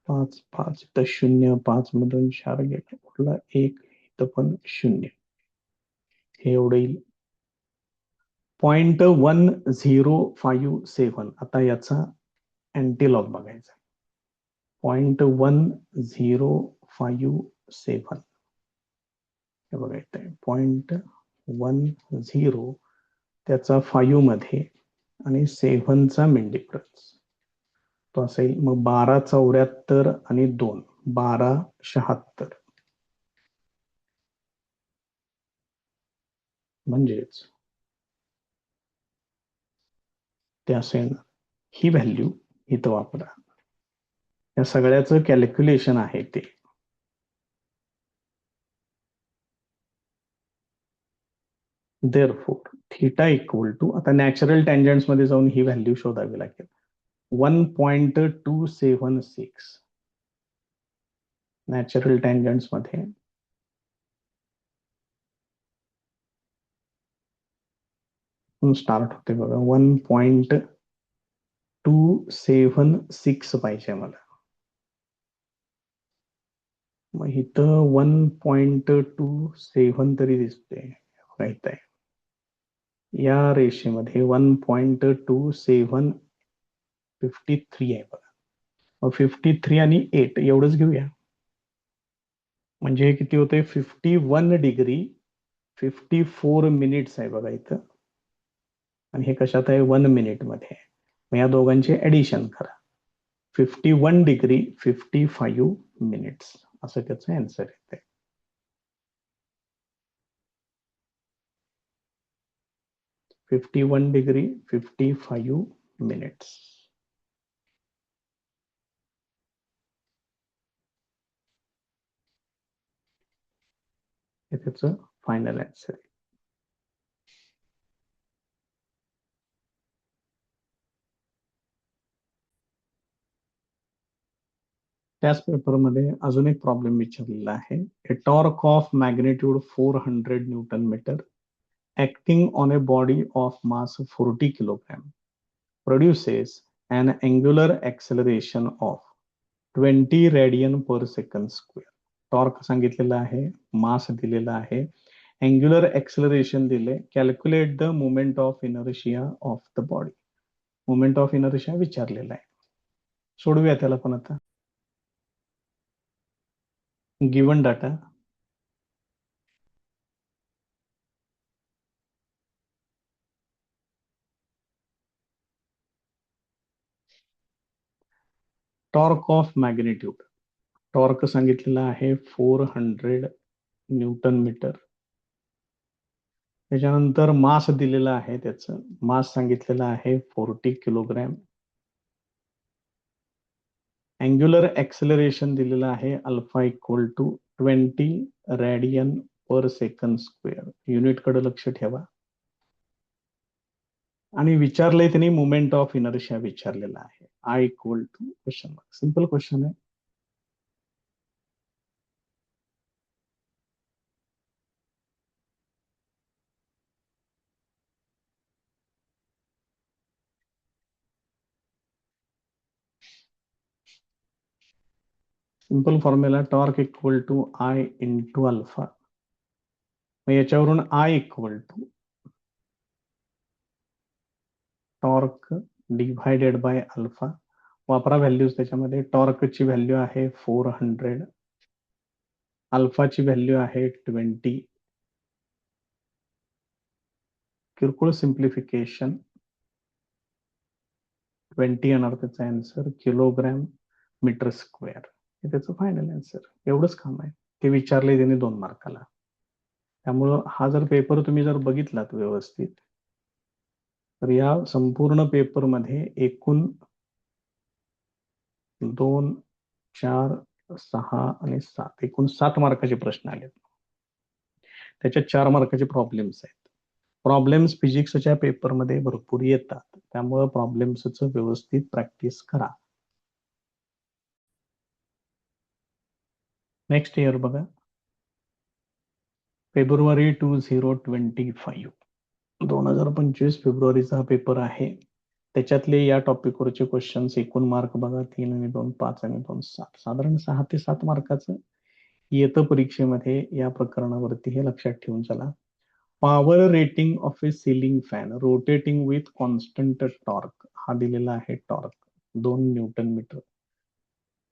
Speaker 1: 5 5 तर 0 5 मधून 4 गेला, उरला 1, इथं पण 0. हे एवढं येईल. 0.1057. आता याचा अँटीलॉग बघायचा. 0.1057 हे बघा इथे 0.10, त्याचा 5 मध्ये आणि 7चा मिड डिफरन्स तो असेल. मग 1274 आणि 2 1276, म्हणजेच ते असेल. ही व्हॅल्यू इथं वापरा. या सगळ्याचं कॅल्क्युलेशन आहे ते. देअरफोर थिटा इक्वल टू, आता नॅचरल टँजंट्स मध्ये जाऊन ही व्हॅल्यू शोधावी लागेल. 1.276 नॅचरल टँजंट्स मध्ये. स्टार्ट होते बघा 1.276 पाहिजे मला. मग इथं 1.27 तरी दिसते, माहित आहे. या रेषेमध्ये 1.2753 आहे बघा. मग 53 आणि 8 एवढंच घेऊया, म्हणजे हे किती होते 51 डिग्री 54 मिनिट्स आहे बघा इथं. आणि हे कशात आहे 1 मिनिट मध्ये. मग या दोघांचे ऍडिशन करा. 51 डिग्री 55 मिनिट्स असं त्याचं आन्सर येते. 51 degree 55 minutes. हे त्याचं फायनल आन्सर. त्याच पेपरमध्ये अजून एक प्रॉब्लेम विचारलेला आहे. A torque of magnitude 400 newton metre acting on a body of mass 40 kilogram produces an angular acceleration of 20 radian per second square. Torque सांगितलेला आहे, मास दिलेला आहे, अँग्युलर एक्सेलरेशन दिले. Calculate the moment of inertia of the body. Moment of inertia विचारलेला आहे. सोडूया त्याला पण आता. Given data torque of magnitude. Torque सांगितलेला आहे 400 न्यूटन मीटर. त्याच्यानंतर मास दिलेला आहे, त्याचं मास सांगितलेलं आहे 40 किलोग्रॅम. अँग्युलर एक्सेलरेशन दिलेलं आहे alpha equal to 20 radian per second square. Unit कडे लक्ष ठेवा. आणि विचारलंय त्यांनी मोमेंट ऑफ इनर्शिया विचारलेला आहे. I equal to question mark. Simple question आहे. Simple formula torque equal to I into alpha. याच्यावरून I equal to torque divided by alpha. वापरा व्हॅल्यूज त्याच्यामध्ये. टॉर्कची व्हॅल्यू आहे 400, अल्फाची व्हॅल्यू आहे 20. किरकोळ सिम्प्लिफिकेशन 20 येणार त्याचा आन्सर किलोग्रॅम मीटर स्क्वेअर. हे त्याचं फायनल आन्सर. एवढंच काम आहे. ते विचारले त्याने 2 मार्काला. त्यामुळं हा जर पेपर तुम्ही जर बघितलात व्यवस्थित तर या संपूर्ण पेपरमध्ये एकूण 2, 4, 6 आणि 7 एकूण 7 मार्काचे प्रश्न आले. त्याच्यात 4 मार्काचे प्रॉब्लेम्स आहेत. प्रॉब्लेम्स फिजिक्सच्या पेपरमध्ये भरपूर येतात, त्यामुळं प्रॉब्लेम्सचं व्यवस्थित प्रॅक्टिस करा. नेक्स्ट इयर बघा, फेब्रुवारी 2025 2025 फेब्रुवारीचा हा पेपर आहे. त्याच्यातले या टॉपिकवरचे क्वेश्चन्स एकूण मार्क बघा 3 आणि 2 5 आणि 2 7. साधारण 6 ते 7 मार्काचं येतं परीक्षेमध्ये. या प्रकरणावरती हे लक्षात ठेवून चला. Power rating of a ceiling fan rotating with constant torque. हा दिलेला आहे टॉर्क 2 न्यूटन मीटर.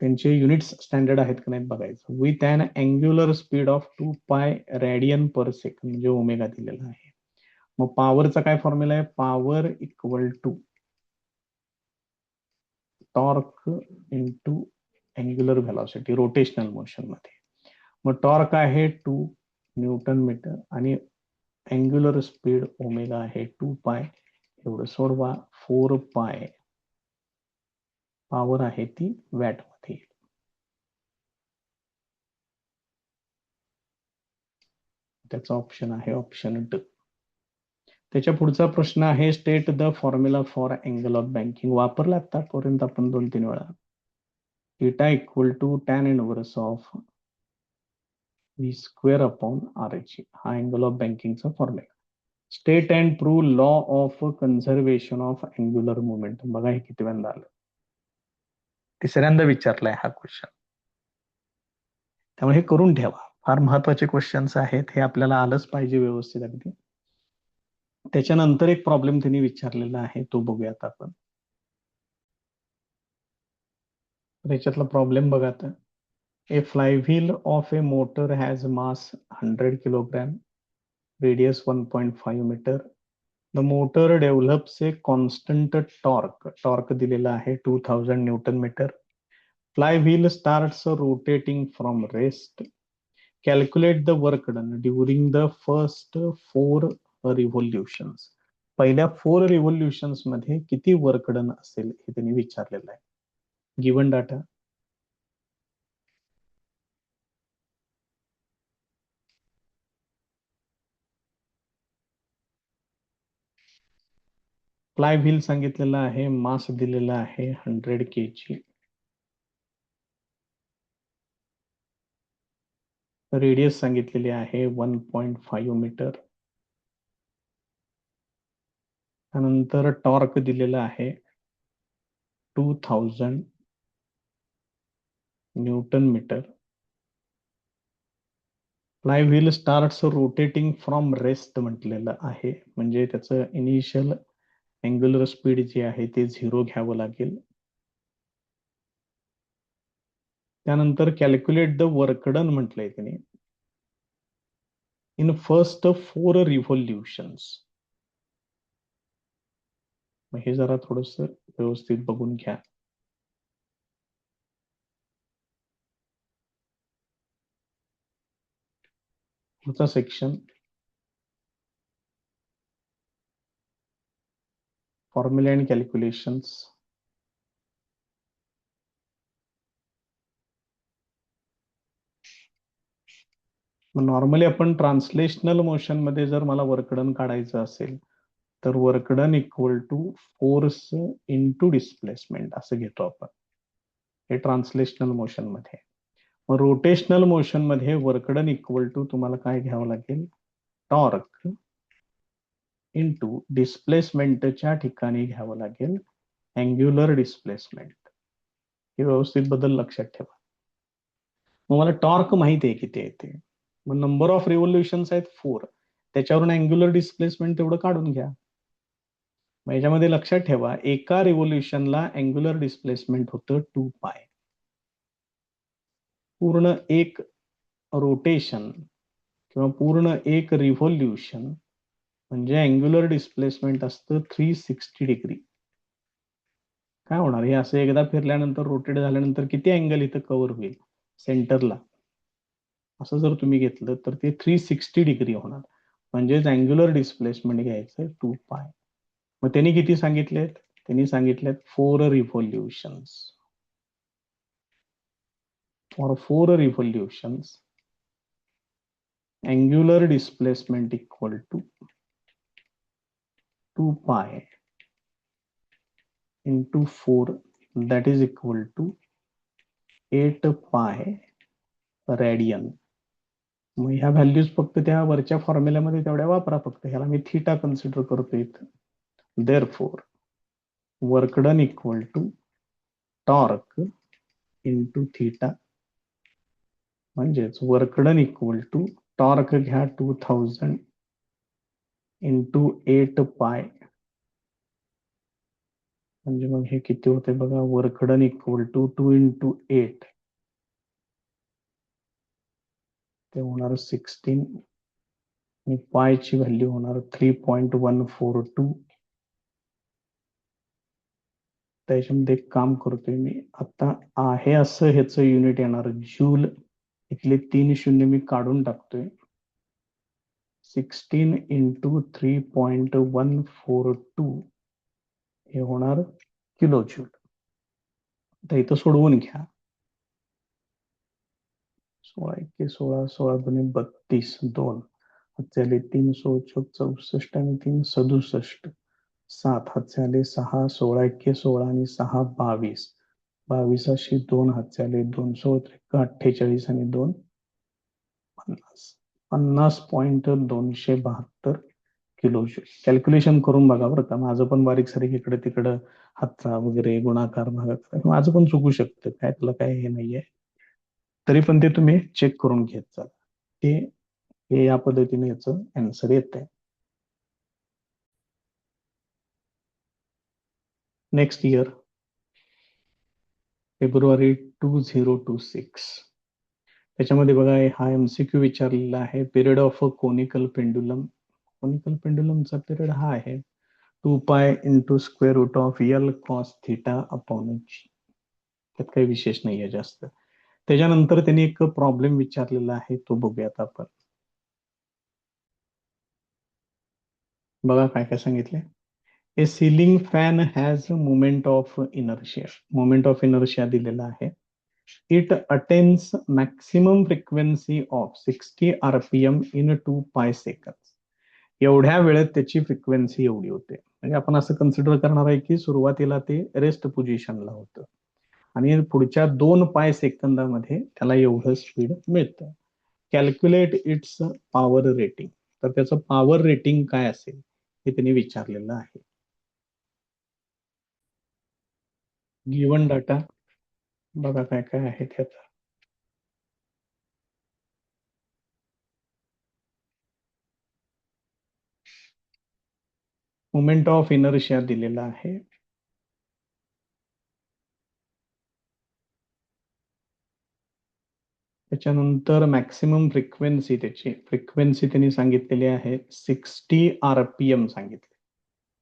Speaker 1: त्यांचे युनिट्स स्टँडर्ड आहेत का नाही बघायचं. With an angular speed of 2 pi radian per second म्हणजे ओमेगा दिलेला आहे. मग पॉवरचा काय फॉर्म्युला आहे. Power equal to torque into angular velocity rotational motion मध्ये. मग टॉर्क आहे 2 न्यूटन मीटर आणि अँग्युलर स्पीड ओमेगा आहे 2 पाय. एवढं सोडवा. 4 पाय पॉवर आहे ती वॅट मध्ये. त्याचा ऑप्शन आहे ऑप्शन ड. त्याच्या पुढचा प्रश्न आहे state the formula for angle of banking. वापरला आतापर्यंत आपण 2-3 वेळा. Theta equal to tan inverse of V square upon R H. हा अँगल ऑफ बँकिंगचा formula. State and prove law of conservation of angular momentum. बघा हे कितव्यांदा आलं. तिसऱ्यांदा विचारलाय हा क्वेश्चन. त्यामुळे हे करून ठेवा. फार महत्वाचे क्वेश्चन्स आहेत. हे आपल्याला आलंच पाहिजे व्यवस्थित अगदी. त्याच्यानंतर एक प्रॉब्लेम त्यांनी विचारलेला आहे, तो बघूयात आपण. त्याच्यातला प्रॉब्लेम बघा आता. A flywheel of a motor has mass 100 kilogram, radius 1.5 metre. The motor develops a constant torque. Torque दिलेला आहे 2000 newton metre. Flywheel starts rotating from rest. Calculate the work done during the first 4 revolutions. पहिल्या 4 रिव्होल्युशन्स मध्ये किती work done असेल हे त्यांनी विचारलेलं आहे. Given data. फ्लाय व्हील सांगितलेलं आहे, मास दिलेला आहे 100 kg, रेडियस सांगितलेली आहे 1.5 मीटर, त्यानंतर टॉर्क दिलेला आहे 2000 newton metre. Flywheel starts rotating from rest म्हटलेलं आहे, म्हणजे त्याचं इनिशियल अँग्युलर स्पीड जे आहे ते 0 घ्यावं लागेल. त्यानंतर कॅल्क्युलेट द वर्क डन म्हटलंय त्याने इन फर्स्ट 4 रिव्होल्युशन्स. हे जरा थोडस व्यवस्थित बघून घ्या. पुढचा section formula and calculations. Normally आपण ट्रान्सलेशनल मोशन मध्ये जर मला वर्कडन काढायचं असेल तर work done equal to force into displacement असं घेतो आपण, हे ट्रान्सलेशनल मोशन मध्ये. रोटेशनल मोशन मध्ये वर्कडन इक्वल टू तुम्हाला काय घ्यावं लागेल, टॉर्क इंटू डिस्प्लेसमेंटच्या ठिकाणी घ्यावं लागेल अँग्युलर डिस्प्लेसमेंट. हे व्यवस्थित बदल लक्षात ठेवा. मग मला टॉर्क माहिती आहे किती येते, मग नंबर ऑफ रिव्होल्युशन्स आहेत 4, त्याच्यावरून अँग्युलर डिस्प्लेसमेंट तेवढं काढून घ्या. मग याच्यामध्ये लक्षात ठेवा एका रिव्होल्युशनला अँग्युलर डिस्प्लेसमेंट होतं 2 पाय. पूर्ण एक रोटेशन किंवा पूर्ण एक रिव्होल्युशन म्हणजे अँग्युलर डिस्प्लेसमेंट असतं 360 डिग्री. काय होणार, हे असं एकदा फिरल्यानंतर रोटेट झाल्यानंतर किती अँगल इथं कव्हर होईल सेंटरला, असं जर तुम्ही घेतलं तर ते 360 डिग्री होणार. म्हणजेच अँग्युलर डिस्प्लेसमेंट घ्यायचं 2 पाय. मग त्यांनी किती सांगितलेत, त्यांनी सांगितलेत 4 revolutions. For 4 revolutions angular displacement equal to 2 pi into 4, that is equal to 8 pi radian. मग ह्या व्हॅल्यूज फक्त त्या वरच्या फॉर्म्युल्यामध्ये तेवढ्या वापरा, फक्त ह्याला मी थीटा कन्सिडर करतो इथं. Therefore work done equal to torque into theta, म्हणजेच work done equal to torque घ्या 2000 इंटू 8 पाय, म्हणजे मग हे किती होते बघा, work done equal to 2 into 8 ते होणार 16 आणि पायची व्हॅल्यू होणार 3.142. त्याच्यामध्ये एक काम करतोय मी आता, आहे असं ह्याचं युनिट येणार जूल, इथले 3 शून्य मी काढून टाकतोय. 16 इंटू 3.142 हे होणार किलो जूल. तर इथं सोडवून घ्या. 16 1 16 16 2 32 2 हातचे 3 16 64 आणि 3 67 7 हातचे 6 16 1 16 आणि 6 22 22 अशी 2 हातचे 2 16 48 आणि 2 50 50.272 किलो जूल. कॅल्क्युलेशन करून बघा बरं का, माझं पण बारीक सारीक इकडे तिकडं हातचा वगैरे गुणाकार भागाकार माझं पण चुकू शकतं, काय त्याला काय हे नाहीये, तरी पण ते तुम्ही चेक करून घेत जा. ते हे या पद्धतीने याचं आन्सर येत आहे. नेक्स्ट इयर फेब्रुवारी 2026, त्याच्यामध्ये बघा हा एमसीक्यू विचारलेला आहे. Period of a conical pendulum. Conical पेंडुलमचा पिरियड हा आहे 2 pi into square root of l cos theta upon g. त्यात काही विशेष नाहीये जास्त. त्याच्यानंतर त्यांनी एक प्रॉब्लेम विचारलेला आहे, तो बघूयात आपण. बघा काय काय सांगितले. A ceiling fan has moment of inertia. Moment of inertia दिलेला आहे. It attains maximum frequency of 60 RPM in 2π second. एवढ्या वेळेत त्याची फ्रिक्वेन्सी एवढी होते. म्हणजे आपण असं कन्सिडर करणार आहे की सुरुवातीला ते रेस्ट पोझिशनला होतं आणि पुढच्या 2π सेकंदामध्ये त्याला एवढं स्पीड मिळतं. Calculate it's power rating. तर त्याचं पॉवर रेटिंग काय असेल हे त्यांनी विचारलेलं आहे. गिवन डाटा बघा काय काय आहे त्याचा. मोमेंट ऑफ इनर्शिया दिलेला आहे. त्याच्यानंतर मॅक्सिमम फ्रिक्वेन्सी, त्याची फ्रिक्वेन्सी त्यांनी सांगितलेली आहे 60 RPM सांगितले.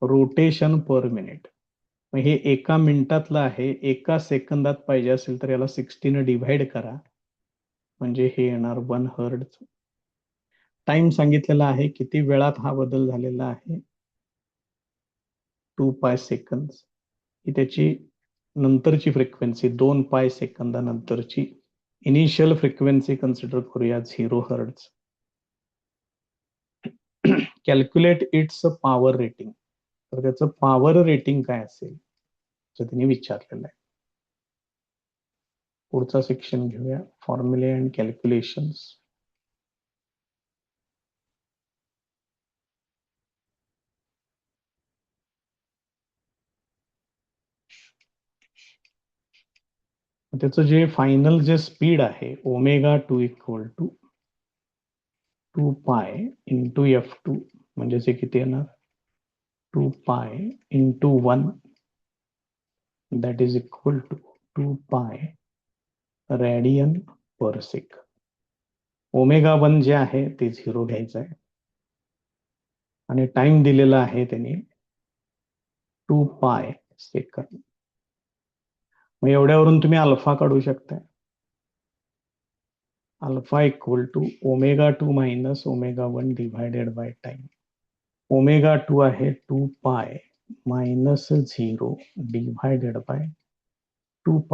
Speaker 1: Rotation per minute. मग हे एका मिनिटातलं आहे. एका सेकंदात पाहिजे असेल तर याला 60 ने डिव्हाइड करा, म्हणजे हे येणार 1 हर्ट्झ. टाइम सांगितलेला आहे, किती वेळात हा बदल झालेला आहे, 2π सेकंद. ही त्याची नंतरची फ्रिक्वेन्सी 2π सेकंदानंतरची इनिशियल फ्रिक्वेन्सी कन्सिडर करूया 0 hertz. Calculate it's power rating. तर त्याचं पॉवर रेटिंग काय असेल असं त्यांनी विचारलेलं आहे. पुढचा सेक्शन घेऊया, फॉर्म्युले अँड कॅल्क्युलेशन्स. त्याचं जे फायनल जे स्पीड आहे ω2 इक्वल टू 2π × f2, म्हणजे जे किती येणार 2π × 1, that is equal to 2π radian per second. ω1 जे आहे ते 0 घ्यायचं आहे आणि टाइम दिलेला आहे त्यांनी 2π सेकंद. मग एवढ्यावरून तुम्ही अल्फा काढू शकताय. Alpha equal to ω2 minus ω1 divided by time. ω2 आहे 2π मायनस 0 डिव्हायडेड बाय 2π.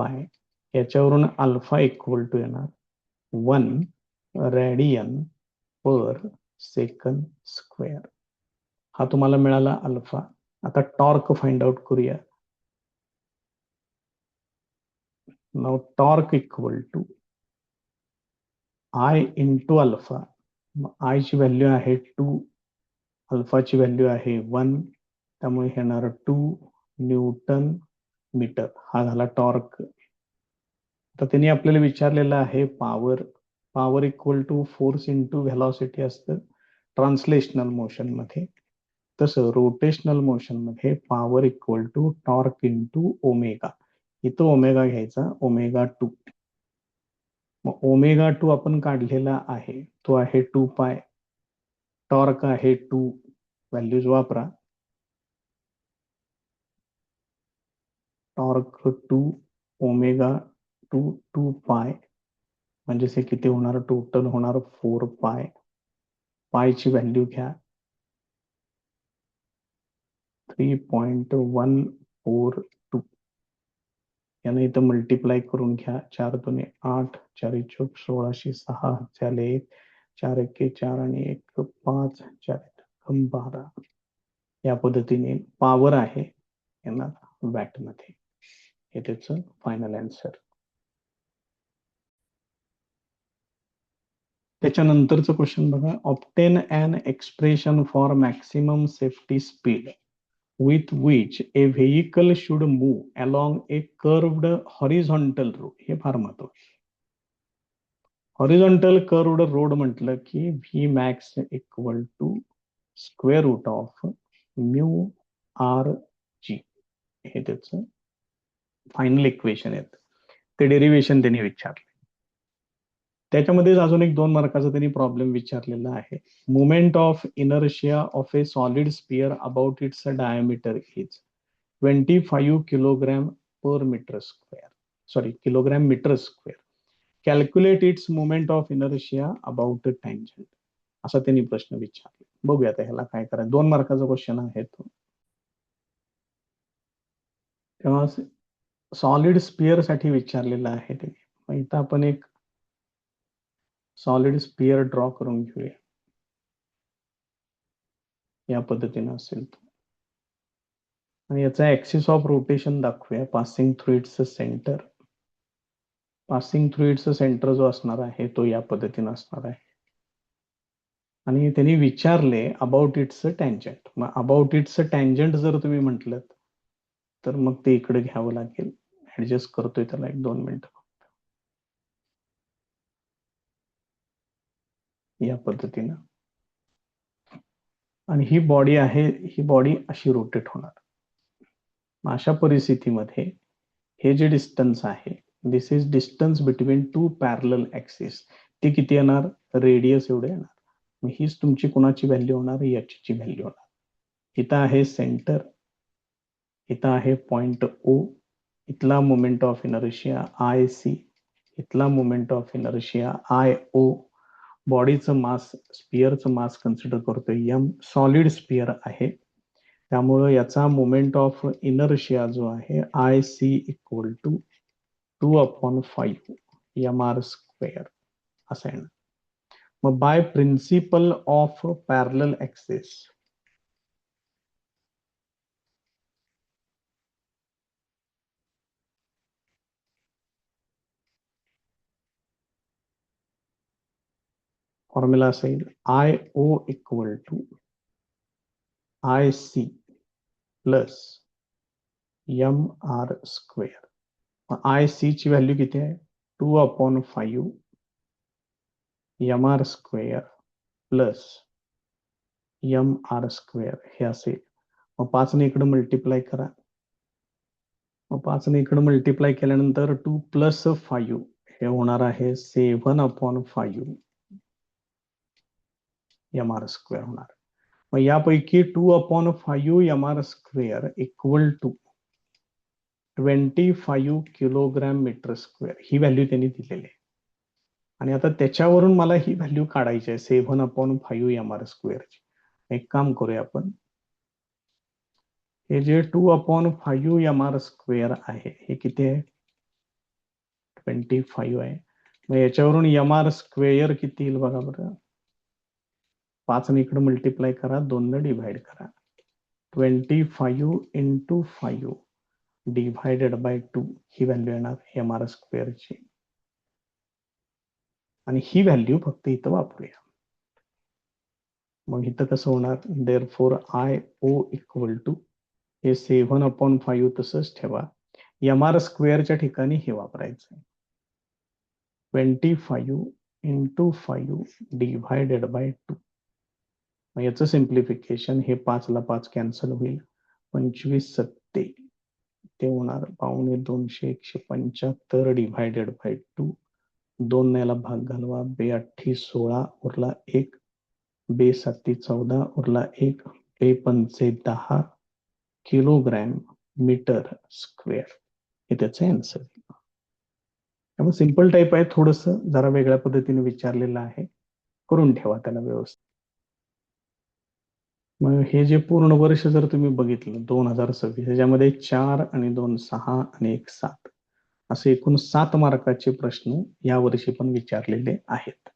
Speaker 1: याच्यावरून अल्फा इक्वल टू येणार 1 रेडियन पर सेकंद स्क्वेअर. हा तुम्हाला मिळाला अल्फा. आता टॉर्क फाइंड आउट करूया. Now torque equal to I into alpha. I ची व्हॅल्यू आहे 2, अल्फाची व्हॅल्यू आहे 1, त्यामुळे येणार 2 न्यूटन मीटर. हा झाला टॉर्क. तर त्यांनी आपल्याला विचारलेलं आहे power. Power equal to force into velocity असतं ट्रान्सलेशनल मोशन मध्ये. तसं रोटेशनल मोशन मध्ये power equal to torque into omega. इथं ओमेगा घ्यायचा, ω2. मग ω2 आपण काढलेला आहे, तो आहे 2π. टॉर्क आहे 2, व्हॅल्यूज वापरा. टॉर्क 2 ω2 2π, म्हणजे हे किती होणार, टोटल होणार 4π. पायची व्हॅल्यू घ्या 3.142. याने इथं मल्टिप्लाय करून घ्या. 4 2 8, 4 चोक 16, 6 झाले 1, 4 1 4 आणि 1 5, 4 12. या पद्धतीने पॉवर आहे येणार वॅट मध्ये. हे त्याचं फायनल आन्सर. त्याच्यानंतरचं क्वेश्चन बघा. Obtain an expression for maximum safety speed with which a vehicle should move along a curved horizontal road. हे फार महत्वाचं. हॉरिझॉन्टल कर्वड रोड म्हटलं की v max equal to square root of mu R g. हे त्याचं final equation आहेत. ते derivation त्यांनी विचारले. त्याच्यामध्येच अजून एक 2 मार्काचा त्यांनी प्रॉब्लेम विचारलेला आहे. Moment of inertia of a solid sphere about its diameter is 25 kilogram per metre square. Sorry, kilogram metre square. Calculate its moment of inertia about tangent. असा त्यांनी प्रश्न विचारला. बघूया आता ह्याला काय करायचं. 2 मार्काचा क्वेश्चन आहे तो. तेव्हा सॉलिड स्पिअर साठी विचारलेलं आहे ते. मग इथं आपण एक सॉलिड स्पिअर ड्रॉ करून घेऊया. या पद्धतीने असेल तो. आणि याचा ऍक्सिस ऑफ रोटेशन दाखवूया. Passing through its centre. Passing through its centre जो असणार आहे तो या पद्धतीने असणार आहे. आणि त्यांनी विचारले अबाउट इट्स टँजंट. मग अबाउट इट्स टँजंट जर तुम्ही म्हटलं तर मग ते इकडे घ्यावं लागेल. ऍडजस्ट करतोय त्याला 1-2 मिनिटं. या पद्धतीनं. आणि ही बॉडी आहे, ही बॉडी अशी रोटेट होणार. अशा परिस्थितीमध्ये हे जे डिस्टन्स आहे, this is distance between 2 parallel axis. ते किती येणार? रेडियस एवढे येणार. मग हीच तुमची कोणाची व्हॅल्यू होणार? याची व्हॅल्यू होणार. इथं आहे सेंटर, इथं आहे पॉइंट ओ, इथला moment of inertia I C, इथला moment of inertia I O. बॉडीचं मास, स्पिअरचं मास कन्सिडर करतोय एम. सॉलिड स्पिअर आहे, त्यामुळं याचा मोमेंट ऑफ इनर्शिया जो आहे I C equal to 2/5 m r square असं आहे. मग by principle of parallel axis, formula असेल I O equal to I C plus m r square. I C ची व्हॅल्यू किती आहे? 2/5 m r square plus m r square हे असेल. मग 5 ने इकडे मल्टिप्लाय करा. मग 5 ने इकडे मल्टिप्लाय केल्यानंतर 2 प्लस 5 हे होणार आहे 7/5 एम आर स्क्वेअर होणार. मग यापैकी 2/5 m r square equal to 25 kilogram metre square ही व्हॅल्यू त्यांनी दिलेली आहे. आणि आता त्याच्यावरून मला ही व्हॅल्यू काढायची आहे 7/5 एम आर स्क्वेअरची. एक काम करूया आपण. हे जे 2/5 एम आर स्क्वेअर आहे हे किती आहे? 25 आहे. मग याच्यावरून एम आर स्क्वेअर किती येईल बघा बरं. 5 ने इकडे मल्टिप्लाय करा, 2 ने डिव्हाइड करा. 25 into 5 divided by 2 he value येणार एम आर स्क्वेअरची. आणि ही व्हॅल्यू फक्त इथं वापरूया. मग इथं कसं होणार? Therefore I O equal to हे 7/5 तसंच ठेवा. एम आर स्क्वेअरच्या ठिकाणी हे वापरायचं. 25 इंटू 5 डिव्हायडेड बाय 2. मग याचं सिम्प्लिफिकेशन, हे 5 ला 5 कॅन्सल होईल. 25 सत्ते ते होणार 250 175 डिव्हायडेड बाय 2. 2 ने याला भाग घालवा. 2×8 16 उरला 1, 2×7 14 उरला 1, 2×5 10 किलोग्रॅम मीटर स्क्वेअर हे त्याचं आन्सर. त्यामुळे सिंपल टाईप आहे, थोडस जरा वेगळ्या पद्धतीने विचारलेलं आहे. करून ठेवा त्याला व्यवस्थित. मग हे जे पूर्ण वर्ष जर तुम्ही बघितलं 2026, त्याच्यामध्ये 4 आणि 2 6 आणि 1 7 असे एकूण 7 मार्काचे प्रश्न या वर्षी पण विचारलेले आहेत.